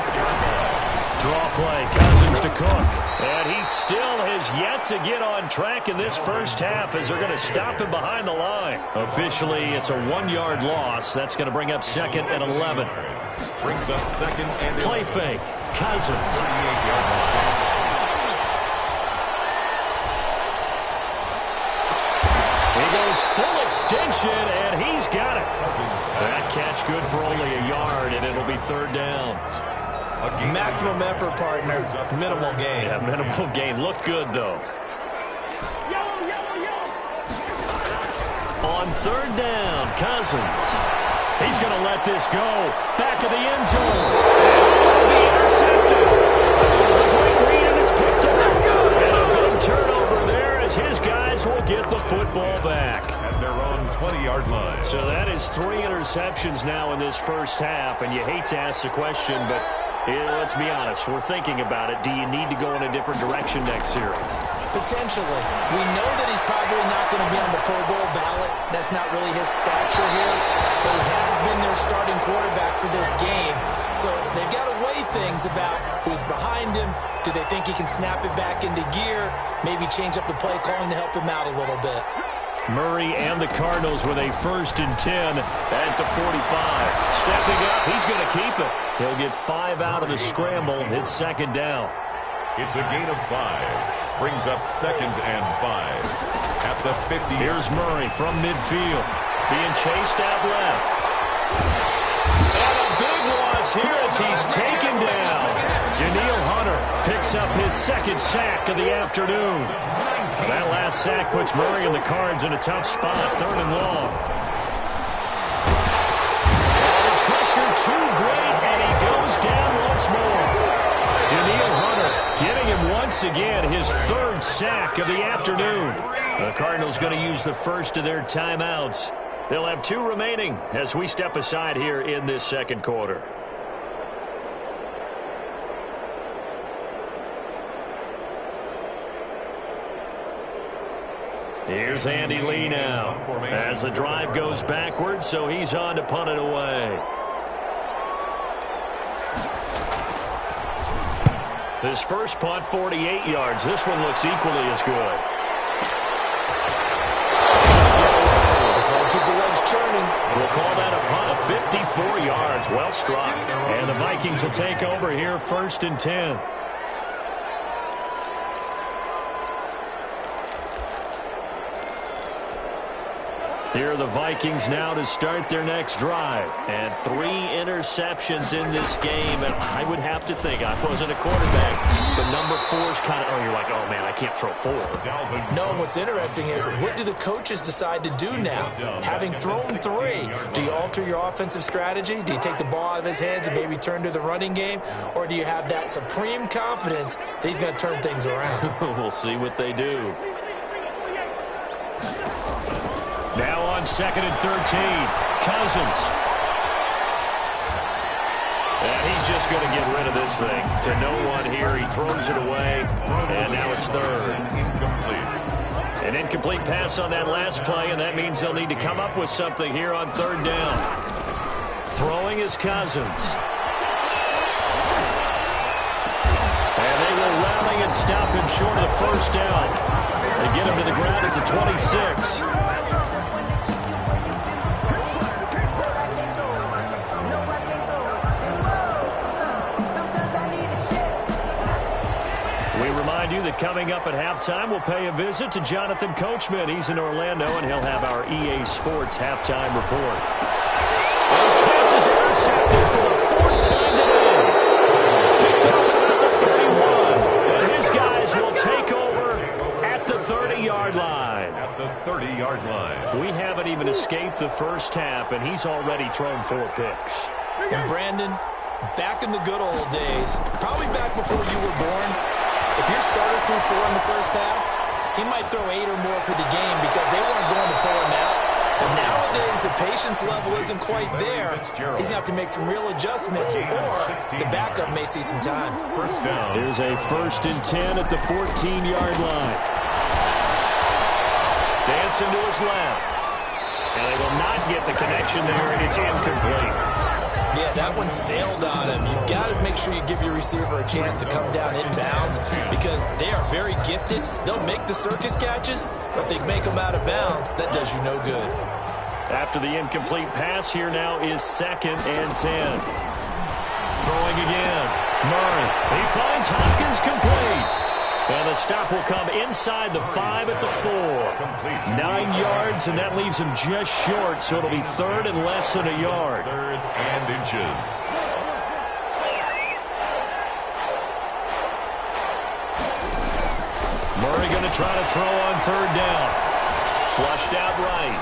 Draw play, Cousins to Cook. And he still has yet to get on track in this first half as they're going to stop him behind the line. Officially, it's a 1-yard loss. That's going to bring up second and 11. Brings up second and 11. Play fake, Cousins. 38-yard line. He goes full extension, and he's got it. That catch good for only a yard, and it'll be third down. Maximum effort, partner. Minimal gain. Yeah, minimal gain. Looked good, though. On third down, Cousins. He's going to let this go. Back of the end zone. And be intercepted. A great read, and it's picked up. And a big turnover there as his guys will get the football back. At their own 20-yard line. So that is 3 interceptions now in this first half, and you hate to ask the question, but let's be honest, we're thinking about it. Do you need to go in a different direction next series? Potentially. We know that he's probably not going to be on the Pro Bowl ballot. That's not really his stature here, but he has been their starting quarterback for this game. So they've got to weigh things about who's behind him. Do they think he can snap it back into gear? Maybe change up the play calling to help him out a little bit. Murray and the Cardinals with a 1st and 10 at the 45. Stepping up, he's going to keep it. He'll get 5 out of the scramble. It's second down. It's a gain of 5. Brings up second and 5. At the 50. Here's Murray from midfield. Being chased out left. And a big loss here as he's taken down. Daniil Hunter picks up his 2nd sack of the afternoon. That last sack puts Murray and the Cards in a tough spot, 3rd and long. The pressure too great, and he goes down once more. Daniil Hunter getting him once again, his 3rd sack of the afternoon. The Cardinals going to use the first of their timeouts. They'll have 2 remaining as we step aside here in this second quarter. Here's Andy Lee now as the drive goes backwards, so he's on to punt it away. His first punt, 48 yards. This one looks equally as good. Just want to keep the legs churning. We'll call that a punt of 54 yards. Well struck. And the Vikings will take over here, 1st and 10. Here are the Vikings now to start their next drive. And 3 interceptions in this game. And I would have to think, I wasn't a quarterback, but number 4 is kind of, you're like, oh, man, I can't throw 4. No, what's interesting is what do the coaches decide to do now? Having thrown 3, do you alter your offensive strategy? Do you take the ball out of his hands and maybe turn to the running game? Or do you have that supreme confidence that he's going to turn things around? We'll see what they do. Now on 2nd and 13, Cousins. And he's just going to get rid of this thing. To no one here, he throws it away, and now it's 3rd. Incomplete. An incomplete pass on that last play, and that means they'll need to come up with something here on 3rd down. Throwing is Cousins. And they will rally and stop him short of the 1st down. They get him to the ground at the 26. That coming up at halftime, we'll pay a visit to Jonathan Coachman. He's in Orlando, and he'll have our EA Sports halftime report. Those passes intercepted for the 4th time today. Picked up at the 31. And his guys will take over at the 30-yard line. At the 30-yard line. We haven't even escaped the first half, and he's already thrown 4 picks. And Brandon, back in the good old days, probably back before you were born, if your starter threw 4 in the first half, he might throw 8 or more for the game because they weren't going to pull him out. But nowadays, the patience level isn't quite there. He's going to have to make some real adjustments, or the backup may see some time. First down. Here's a 1st and 10 at the 14-yard line. Dancing to his left. And they will not get the connection there, and it's incomplete. Yeah, that one sailed on him. You've got to make sure you give your receiver a chance to come down inbounds because they are very gifted. They'll make the circus catches, but they make them out of bounds. That does you no good. After the incomplete pass, here now is 2nd and 10. Throwing again. Murray. He finds Hopkins complete. And the stop will come inside the 5 at the 4. 9 yards, and that leaves him just short, so it'll be 3rd and less than a yard. 3rd and inches. Murray going to try to throw on 3rd down. Flushed out right.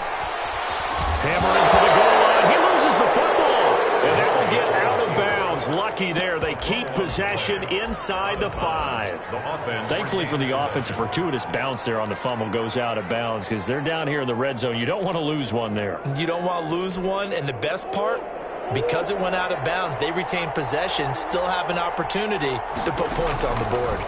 Hammering for the goal line. He loses the football. And that will get out of bounds. Lucky there. They keep possession inside the 5. Thankfully for the offense, a fortuitous bounce there on the fumble goes out of bounds because they're down here in the red zone. You don't want to lose one there. You don't want to lose one, and the best part, because it went out of bounds, they retain possession, still have an opportunity to put points on the board.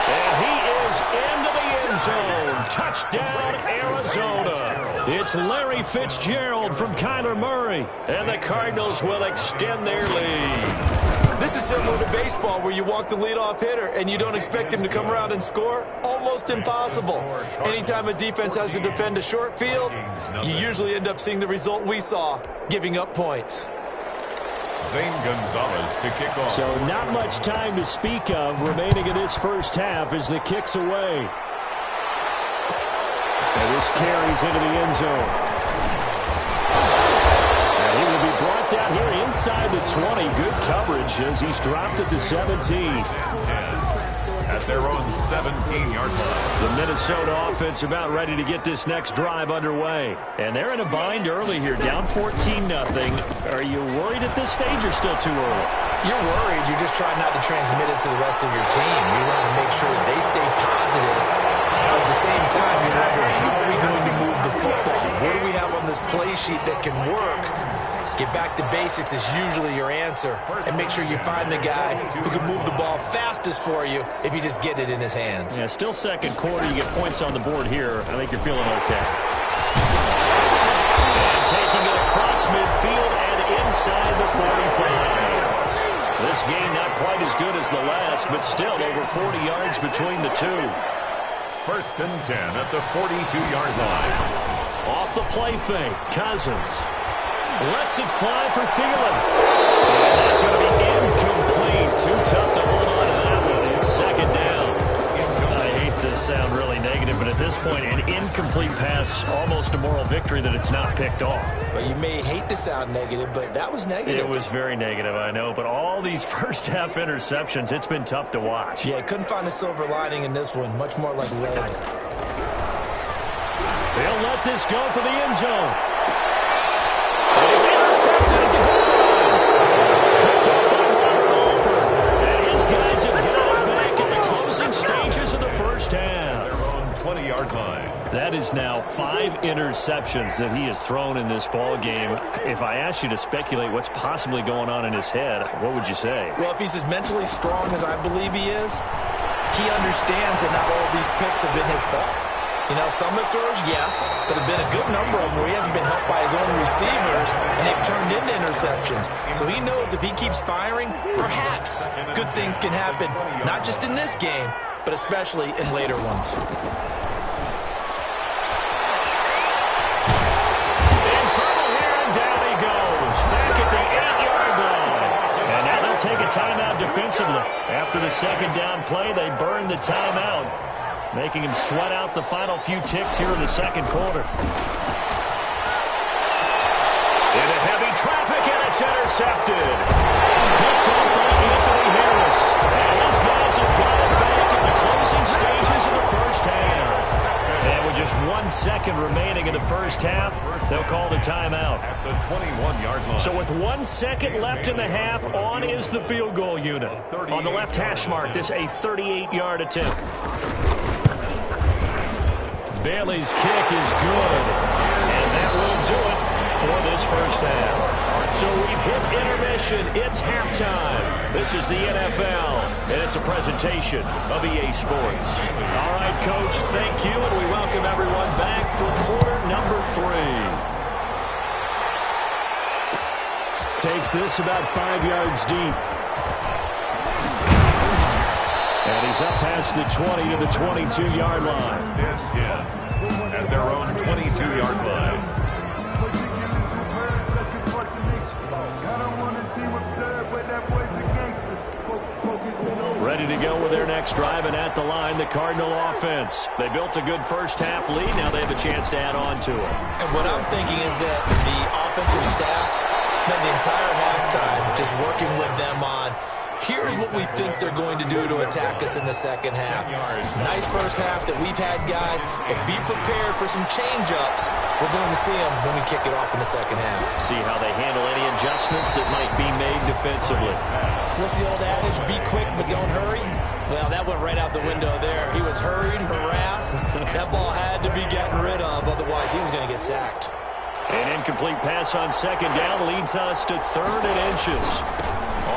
And he is into the end zone. Touchdown, Arizona. It's Larry Fitzgerald from Kyler Murray. And the Cardinals will extend their lead. This is similar to baseball where you walk the leadoff hitter and you don't expect him to come around and score. Almost impossible. Anytime a defense has to defend a short field, you usually end up seeing the result we saw, giving up points. Zane Gonzalez to kick off. So not much time to speak of remaining in this first half as the kick's away. And this carries into the end zone. And he will be brought down here inside the 20. Good coverage as he's dropped at the 17. At their own 17-yard line. The Minnesota offense about ready to get this next drive underway. And they're in a bind early here, down 14-0. Are you worried at this stage or still too early? You're worried. You're just trying not to transmit it to the rest of your team. You want to make sure that they stay positive. But at the same time, you wonder, how are we going to move the football? What do we have on this play sheet that can work? Get back to basics is usually your answer. And make sure you find the guy who can move the ball fastest for you if you just get it in his hands. Yeah, still second quarter. You get points on the board here. I think you're feeling okay. And taking it across midfield and inside the 45. This game not quite as good as the last, but still over 40 yards between the two. 1st and 10 at the 42-yard line. Off the play fake, Cousins. Lets it fly for Thielen. And that's going to be incomplete. Too tough to hold on to that one. It's 2nd down. I hate to sound really negative, but at this point, an incomplete pass, almost a moral victory that it's not picked off. Well, you may hate to sound negative, but that was negative. It was very negative, I know. But all these first-half interceptions, it's been tough to watch. Yeah, couldn't find a silver lining in this one. Much more like lead. They'll let this go for the end zone. And it's intercepted at the goal line. Picked up by Robert Alford. And his guys have got it back at the closing stages of the first half. 20-yard line. That is now 5 interceptions that he has thrown in this ball game. If I asked you to speculate what's possibly going on in his head, what would you say? Well, if he's as mentally strong as I believe he is, he understands that not all of these picks have been his fault. You know, some of the throws, yes, but there have been a good number of them where he hasn't been helped by his own receivers, and they've turned into interceptions. So he knows if he keeps firing, perhaps good things can happen, not just in this game, but especially in later ones. In trouble here, and down he goes. Back at the 8-yard line. And now they'll take a timeout defensively. After the 2nd down play, they burn the timeout, making him sweat out the final few ticks here in the 2nd quarter. Into heavy traffic, and it's intercepted. Picked up by Anthony Harris. And his guys have got it back in the closing stages of the first half. And with just 1 second remaining in the first half, they'll call the timeout. At the 21-yard line. So with 1 second left in the half, on is the field goal unit. On the left hash mark, this a 38-yard attempt. Bailey's kick is good. possession. It's halftime. This is the NFL, and it's a presentation of EA Sports. All right, Coach, thank you, and we welcome everyone back for quarter number 3. Takes this about 5 yards deep. And he's up past the 20 to the 22-yard line. 10 at their own 22-yard line. Ready to go with their next drive, and at the line, the Cardinal offense. They built a good first-half lead. Now they have a chance to add on to it. And what I'm thinking is that the offensive staff spent the entire halftime just working with them on, here's what we think they're going to do to attack us in the second half. Nice first half that we've had, guys, but be prepared for some change-ups. We're going to see them when we kick it off in the second half. See how they handle any adjustments that might be made defensively. What's the old adage, be quick but don't hurry? Well, that went right out the window there. He was hurried, harassed. That ball had to be gotten rid of, otherwise he was going to get sacked. An incomplete pass on second down leads us to 3rd and inches.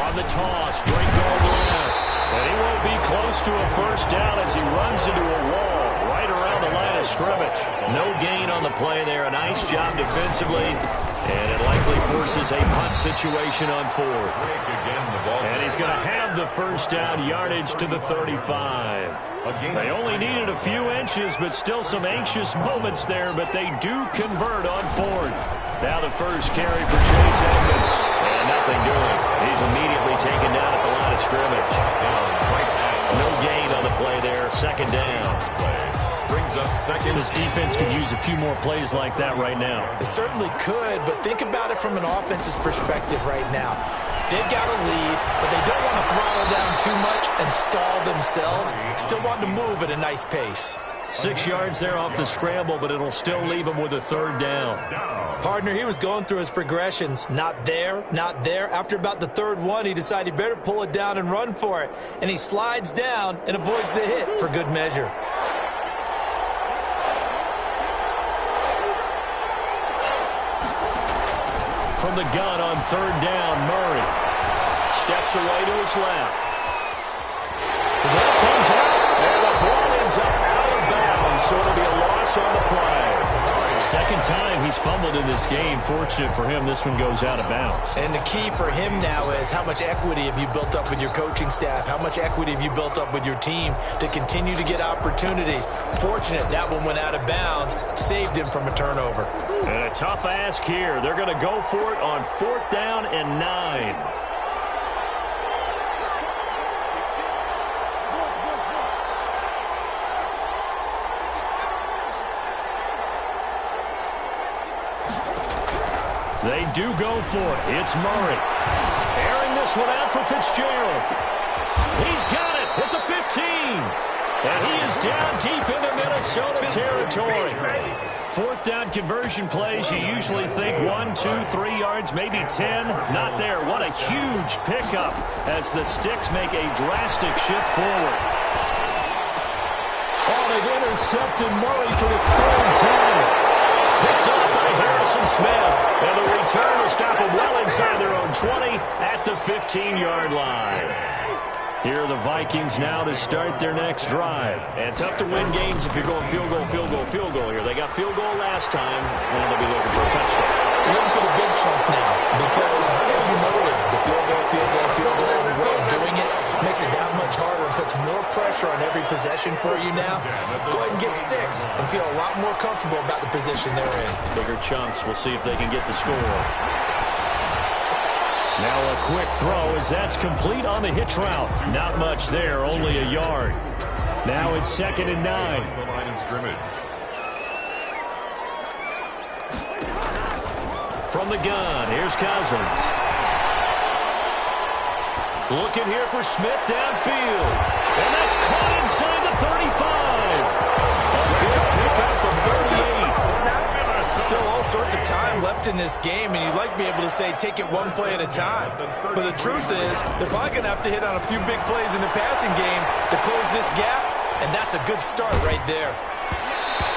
On the toss, Drake going left. And he won't be close to a first down as he runs into a wall right around the line of scrimmage. No gain on the play there. A nice job defensively. And it likely forces a punt situation on 4th. And he's going to have the first down yardage to the 35. They only needed a few inches, but still some anxious moments there. But they do convert on 4th. Now the first carry for Chase Edmonds. And nothing doing. He's immediately taken down at the line of scrimmage. No gain on the play there. Second down. Brings up second. This defense could use a few more plays like that right now. It certainly could, but think about it from an offense's perspective right now. They've got a lead, but they don't want to throttle down too much and stall themselves. Still want to move at a nice pace. 6 yards there off the scramble, but it'll still leave him with a 3rd down. Partner, he was going through his progressions. Not there, not there. After about the 3rd one, he decided he better pull it down and run for it. And he slides down and avoids the hit for good measure. From the gun on 3rd down, Murray steps away to his left. The ball comes out, and the ball ends up out of bounds, so it'll be a loss on the play. Second time he's fumbled in this game. Fortunate for him, this one goes out of bounds. And the key for him now is how much equity have you built up with your coaching staff? How much equity have you built up with your team to continue to get opportunities? Fortunate that one went out of bounds, saved him from a turnover. And a tough ask here. They're going to go for it on 4th down and 9. They do go for it. It's Murray. Airing this one out for Fitzgerald. He's got it at the 15. And he is down deep into Minnesota territory. 4th down conversion plays, you usually think 1, 2, 3 yards, maybe 10. Not there. What a huge pickup as the Sticks make a drastic shift forward. Oh, they've intercepted Murray for the 3rd time. Picked up by Harrison Smith. And the return will stop them well inside their own 20 at the 15-yard line. Here are the Vikings now to start their next drive. And tough to win games if you're going field goal, field goal, field goal here. They got field goal last time, and they'll be looking for a touchdown. Looking for the big chunk now because, as you noted, the field goal way of doing it makes it that much harder and puts more pressure on every possession for you now. Go ahead and get 6 and feel a lot more comfortable about the position they're in. Bigger chunks. We'll see if they can get the score. Now a quick throw as that's complete on the hitch route. Not much there, only a yard. Now it's 2nd and 9. The line of scrimmage. From the gun, here's Cousins. Looking here for Smith downfield. And that's caught inside the 35. A big pickup of 38. Still all sorts of time left in this game, and you'd like to be able to say take it one play at a time. But the truth is, they're probably going to have to hit on a few big plays in the passing game to close this gap, and that's a good start right there.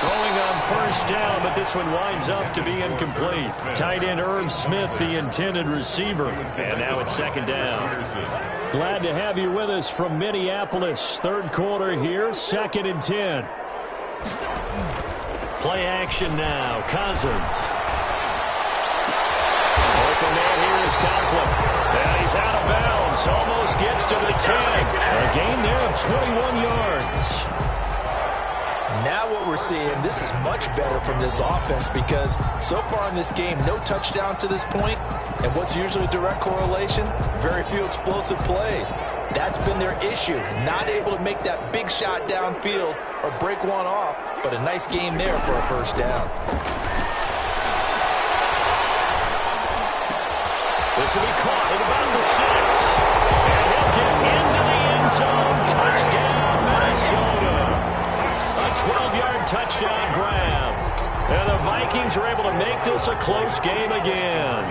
Throwing on first down, but this one winds up to be incomplete. Tight end Irv Smith, the intended receiver. And now it's second down. Glad to have you with us from Minneapolis. Third quarter here, 2nd and 10. Play action now. Cousins. Open man here is Conklin. And he's out of bounds. Almost gets to the 10. A gain there of 21 yards. Now what we're seeing, this is much better from this offense because so far in this game, no touchdown to this point, and what's usually a direct correlation? Very few explosive plays. That's been their issue, not able to make that big shot downfield or break one off, but a nice game there for a first down. This will be caught at about the 6. And he'll get into the end zone. Touchdown, Minnesota. A 12-yard touchdown grab. And the Vikings are able to make this a close game again.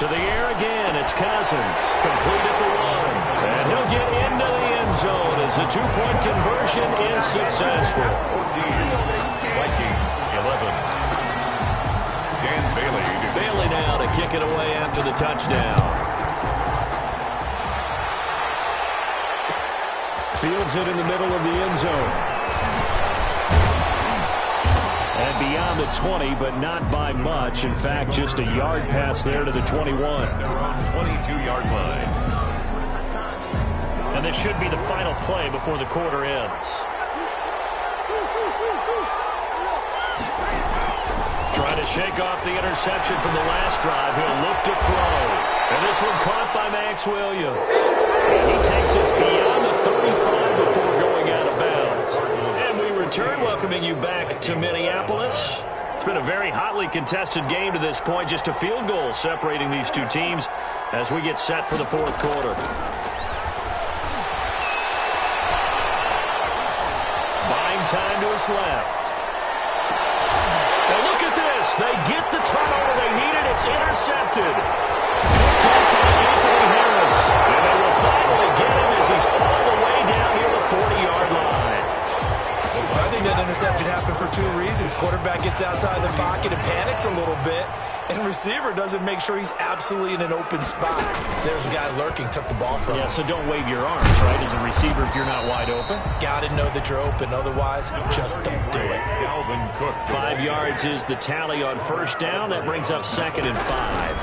To the air again, it's Cousins. Complete at the 1. And he'll get into the end zone as the 2-point conversion is successful. 14, Vikings 11. Dan Bailey. Bailey now to kick it away after the touchdown. Fields it in the middle of the end zone. And beyond the 20, but not by much. In fact, just a yard pass there to the 21. They're on 22-yard line. And this should be the final play before the quarter ends. Trying to shake off the interception from the last drive. He'll look to throw. And this one caught by Max Williams. And he takes us beyond the 35 before going out of bounds. And we return, welcoming you back to Minneapolis. It's been a very hotly contested game to this point. Just a field goal separating these two teams as we get set for the fourth quarter. Buying time to his left. And look at this. They get the turnover they needed. It's intercepted. Picked up by Anthony Harris. And they will finally get him as he's all the way down near the 40-yard line. I think that interception happened for two reasons. Quarterback gets outside the pocket and panics a little bit, and receiver doesn't make sure he's absolutely in an open spot. So there's a guy lurking, took the ball from him. Yeah, so don't wave your arms, right, as a receiver if you're not wide open. Got to know that you're open. Otherwise, just don't do it. Calvin Cook. 5 yards is the tally on first down. That brings up 2nd and 5.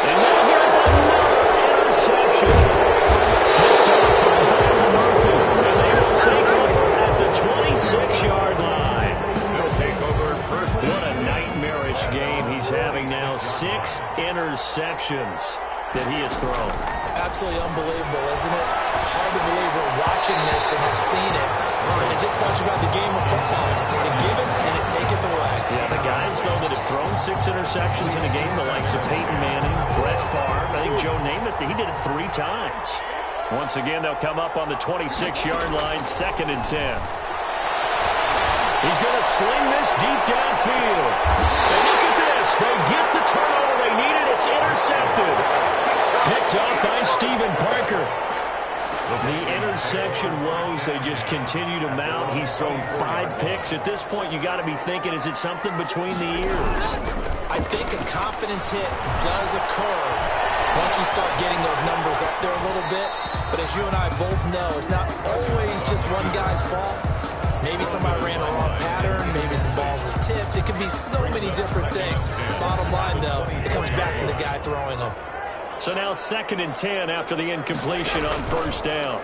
And now here's another interception. Picked up by Bran Murphy. And they will take over at the 26-yard line. They'll take over first. What a nightmarish game he's having now. 6 interceptions that he has thrown. Absolutely unbelievable, isn't it? Hard to believe we're watching this and have seen it. But it just tells you about the game of football. It giveth and it taketh away. Yeah, the guys, though, that have thrown 6 interceptions in a game, the likes of Peyton Manning, Brett Favre, I think Joe Namath, he did it 3 times. Once again, they'll come up on the 26-yard line, 2nd and 10. He's going to sling this deep downfield. And look at this. They get the turnover they needed. It's intercepted. Picked up by Stephen Parker. The interception woes, they just continue to mount. He's thrown 5 picks. At this point, you got to be thinking, is it something between the ears? I think a confidence hit does occur once you start getting those numbers up there a little bit. But as you and I both know, it's not always just one guy's fault. Maybe somebody ran a wrong pattern. Maybe some balls were tipped. It could be so many different things. Bottom line, though, it comes back to the guy throwing them. So now 2nd and 10 after the incompletion on first down.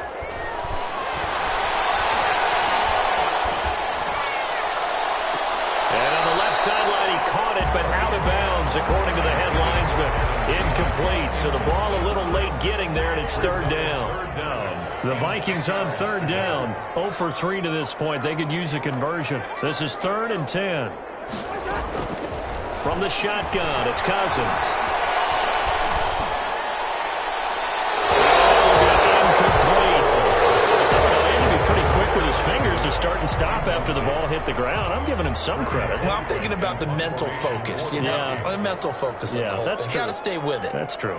And on the left sideline, he caught it, but out of bounds, according to the head linesman. Incomplete, so the ball a little late getting there, and it's 3rd down. The Vikings on 3rd down, 0 for 3 to this point. They could use a conversion. This is 3rd and 10. From the shotgun, it's Cousins. With his fingers to start and stop after the ball hit the ground. I'm giving him some credit. Well, I'm thinking about the mental focus, you know? Yeah. The mental focus. Yeah, that's true. Got to stay with it. That's true.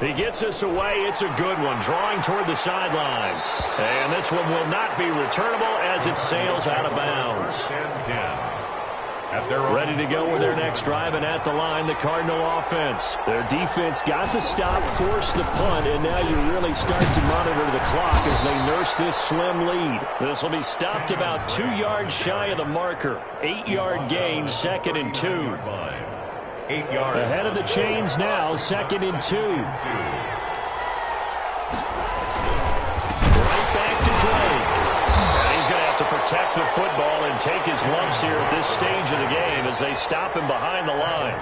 He gets us away. It's a good one, drawing toward the sidelines. And this one will not be returnable as it sails out of bounds. 10-10. Ready to go with their next drive, and at the line, the Cardinal offense. Their defense got the stop, forced the punt, and now you really start to monitor the clock as they nurse this slim lead. This will be stopped about 2 yards shy of the marker. 8-yard gain, 2nd and 2. 8 yards. Ahead of the chains now, 2nd and 2. Right back to Drake. And he's going to have to protect the football and take his lumps here at this stage of the game as they stop him behind the line.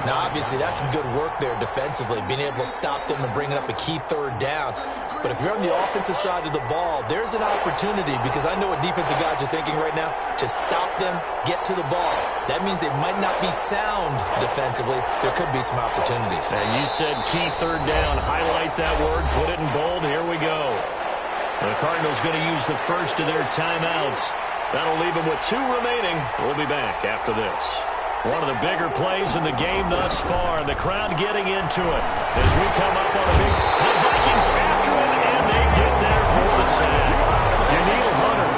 Now, obviously, that's some good work there defensively, being able to stop them and bringing up a key 3rd down. But if you're on the offensive side of the ball, there's an opportunity, because I know what defensive guys are thinking right now. Just stop them, get to the ball. That means they might not be sound defensively. There could be some opportunities. And you said key 3rd down. Highlight that word, put it in bold. Here we go. The Cardinals going to use the first of their timeouts. That'll leave them with 2 remaining. We'll be back after this. One of the bigger plays in the game thus far, and the crowd getting into it as we come up on a big... The Vikings after him, and they get there for the sack. Daniil Hunter.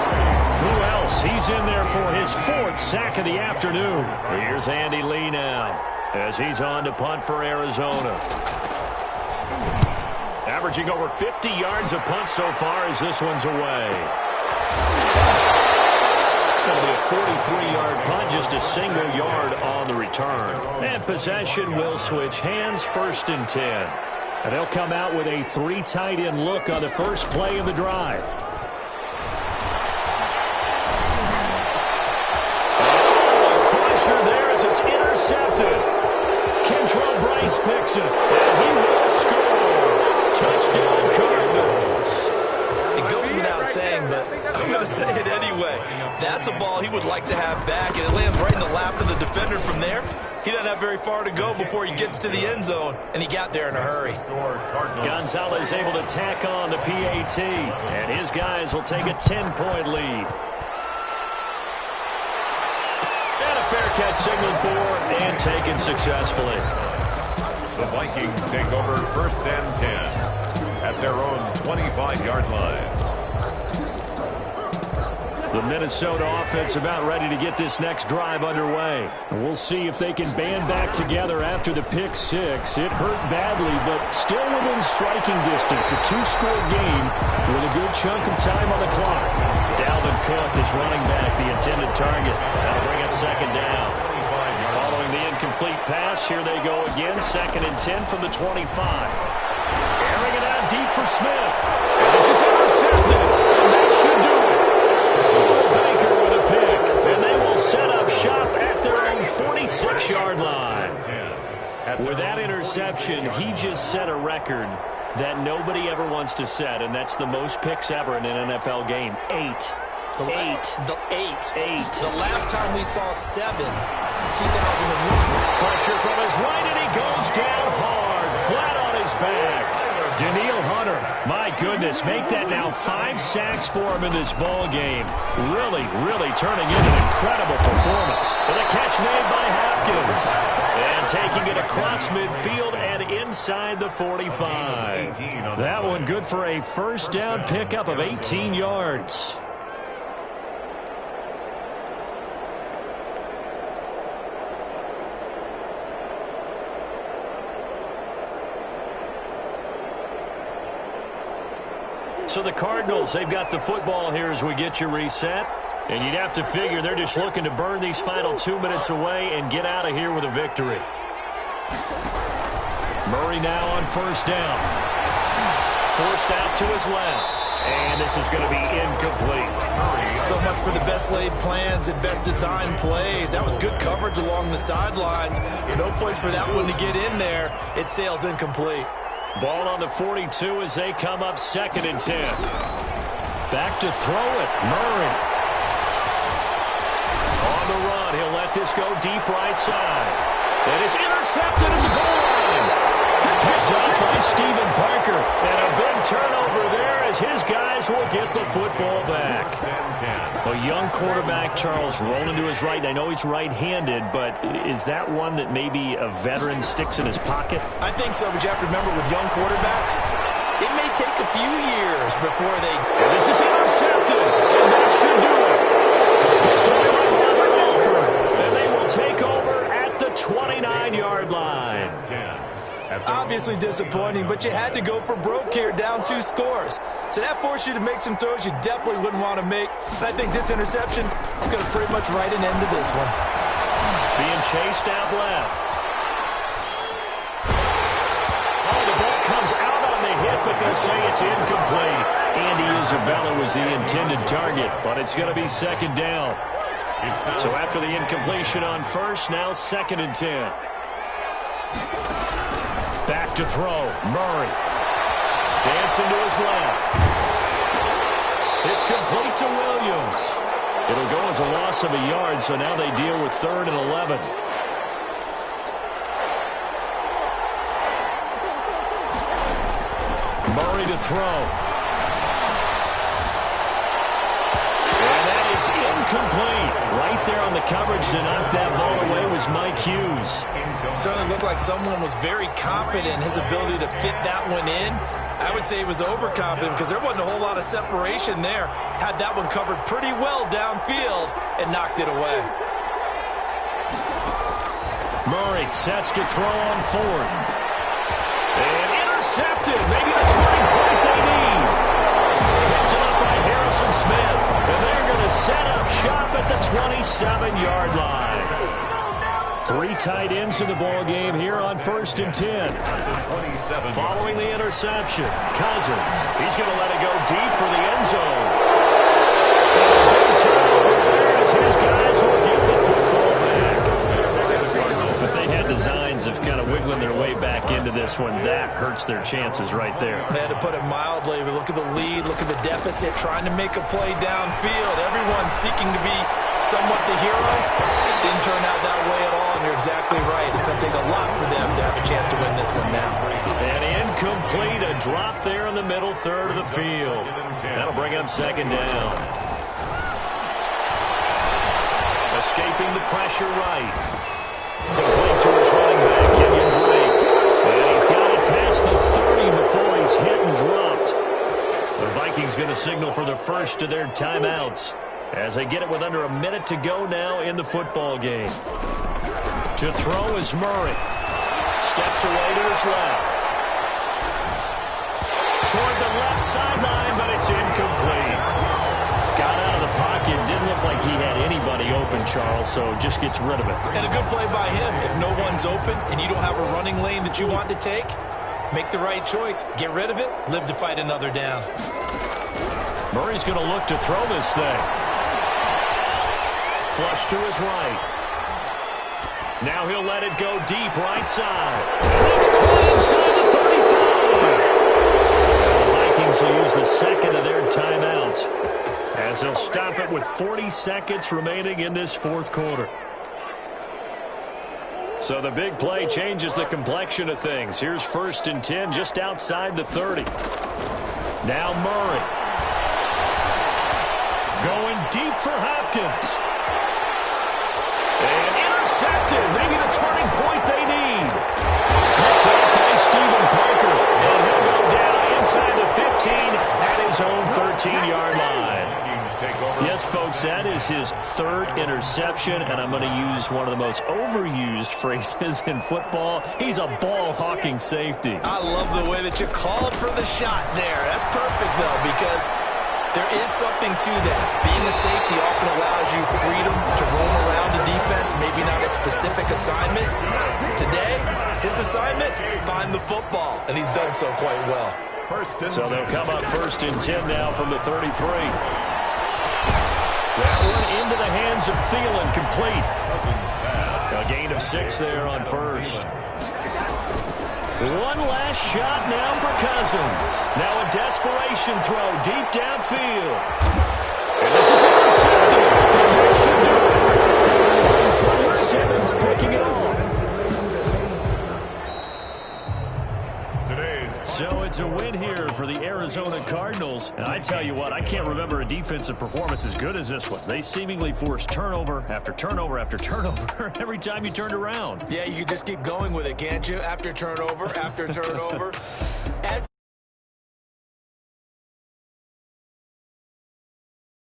Who else? He's in there for his 4th sack of the afternoon. Here's Andy Lee now as he's on to punt for Arizona. Averaging over 50 yards a punt so far as this one's away. That'll be a 43-yard punt, just a single yard on the return. And possession will switch hands, 1st and 10. And they'll come out with a 3 tight end look on the first play of the drive. Oh, crusher there as it's intercepted. Kentrell Bryce picks it, and he will score. Touchdown, Cardinals. It goes without saying, but I'm going to say it anyway. That's a ball he would like to have back, and it lands right in the lap of the defender from there. He doesn't have very far to go before he gets to the end zone, and he got there in a hurry. Gonzalez able to tack on the PAT, and his guys will take a 10-point lead. And a fair catch signaled for and taken successfully. The Vikings take over 1st and 10 at their own 25-yard line. The Minnesota offense about ready to get this next drive underway. We'll see if they can band back together after the pick 6. It hurt badly, but still within striking distance. A 2-score game with a good chunk of time on the clock. Dalvin Cook is running back the intended target. That'll bring up 2nd down. Following the incomplete pass, here they go again. 2nd and 10 from the 25. Airing it out deep for Smith. And this is intercepted. And that should do it. Baker with a pick. And they will set up shop at their own 46-yard line. With that interception, he just set a record that nobody ever wants to set, and that's the most picks ever in an NFL game. 8. The 8. The last time we saw 7, 2001. Pressure from his right, and he goes down hard, flat on his back. Daniil Hunter, my goodness, make that now 5 sacks for him in this ball game. Really, really turning in an incredible performance. And a catch made by Hopkins. And taking it across midfield and inside the 45. That one good for a 1st down pickup of 18 yards. So the Cardinals, they've got the football here as we get you reset. And you'd have to figure they're just looking to burn these final 2 minutes away and get out of here with a victory. Murray now on 1st down. Forced out to his left. And this is going to be incomplete. So much for the best laid plans and best designed plays. That was good coverage along the sidelines. No place for that one to get in there. It sails incomplete. Ball on the 42 as they come up 2nd and 10. Back to throw it. Murray. On the run. He'll let this go deep right side. And it's intercepted at the goal line. Picked up by Stephen Parker. And a big turnover there as his guys will get the football back. A young quarterback, Charles, rolling to his right. I know he's right-handed, but is that one that maybe a veteran sticks in his pocket? I think so, but you have to remember with young quarterbacks, it may take a few years before they... And this is intercepted, and that should do it. Picked away by Robert Alford, and they will take over at the 29-yard line. Obviously disappointing, but you had to go for broke here, down 2 scores. So that forced you to make some throws you definitely wouldn't want to make. And I think this interception is going to pretty much write an end to this one. Being chased out left. Oh, the ball comes out on the hit, but they'll say it's incomplete. Andy Isabella was the intended target, but it's going to be second down. So after the incompletion on first, now 2nd and 10. Back to throw. Murray. Dancing to his left. It's complete to Williams. It'll go as a loss of a yard, so now they deal with 3rd and 11. Murray to throw. And that is incomplete. Right there on the coverage to knock that ball away was Mike Hughes. Certainly looked like someone was very confident in his ability to fit that one in. I would say he was overconfident because there wasn't a whole lot of separation there. Had that one covered pretty well downfield and knocked it away. Murray sets to throw on 4th. And intercepted. Maybe the turning point they need. Picked up by Harrison Smith. And they're going to set up shop at the 27-yard line. 3 tight ends in the ball game here on 1st and 10. Following the interception, Cousins. He's going to let it go deep for the end zone. And turnover there as his guys will get the football back. If they had designs of kind of wiggling their way back into this one, that hurts their chances right there. They had to put it mildly. But look at the lead, look at the deficit, trying to make a play downfield. Everyone seeking to be somewhat the hero. Didn't turn out that way at all, and you're exactly right. It's going to take a lot for them to have a chance to win this one now. And incomplete, a drop there in the middle third of the field. That'll bring up 2nd down. Escaping the pressure right. Complete to his running back, Kenyon Drake. And he's got it past the 30 before he's hit and dropped. The Vikings going to signal for the first of their timeouts as they get it with under a minute to go now in the football game. To throw is Murray. Steps away to his left. Toward the left sideline, but it's incomplete. Got out of the pocket. Didn't look like he had anybody open, Charles, so just gets rid of it. And a good play by him. If no one's open and you don't have a running lane that you want to take, make the right choice. Get rid of it. Live to fight another down. Murray's going to look to throw this thing. Flush to his right. Now he'll let it go deep right side. It's caught inside the 35. The Vikings will use the second of their timeouts as they'll stop it with 40 seconds remaining in this 4th quarter. So the big play changes the complexion of things. Here's 1st and 10 just outside the 30. Now Murray. Going deep for Hopkins. And intercepted. Maybe the turning point they need. Picked up by Stephen Parker. And he'll go down inside the 15 at his own 13-yard line. Yes, folks, that is his 3rd interception, and I'm going to use one of the most overused phrases in football. He's a ball-hawking safety. I love the way that you called for the shot there. That's perfect, though, because there is something to that. Being a safety often allows you freedom to roam around a defense, maybe not a specific assignment. Today, his assignment, find the football, and he's done so quite well. So they'll come up 1st and 10 now from the 33. That one into the hands of Thielen, complete. A gain of 6 there on 1st. One last shot now for Cousins. Now a desperation throw deep downfield. And this is intercepted. And that should do it. Simmons picking it off. Today's So it's a win here for the Arizona Cardinals. And I tell you what, I can't remember a defensive performance as good as this one. They seemingly forced turnover after turnover after turnover every time you turned around. Yeah, you can just keep going with it, can't you? After turnover, after turnover.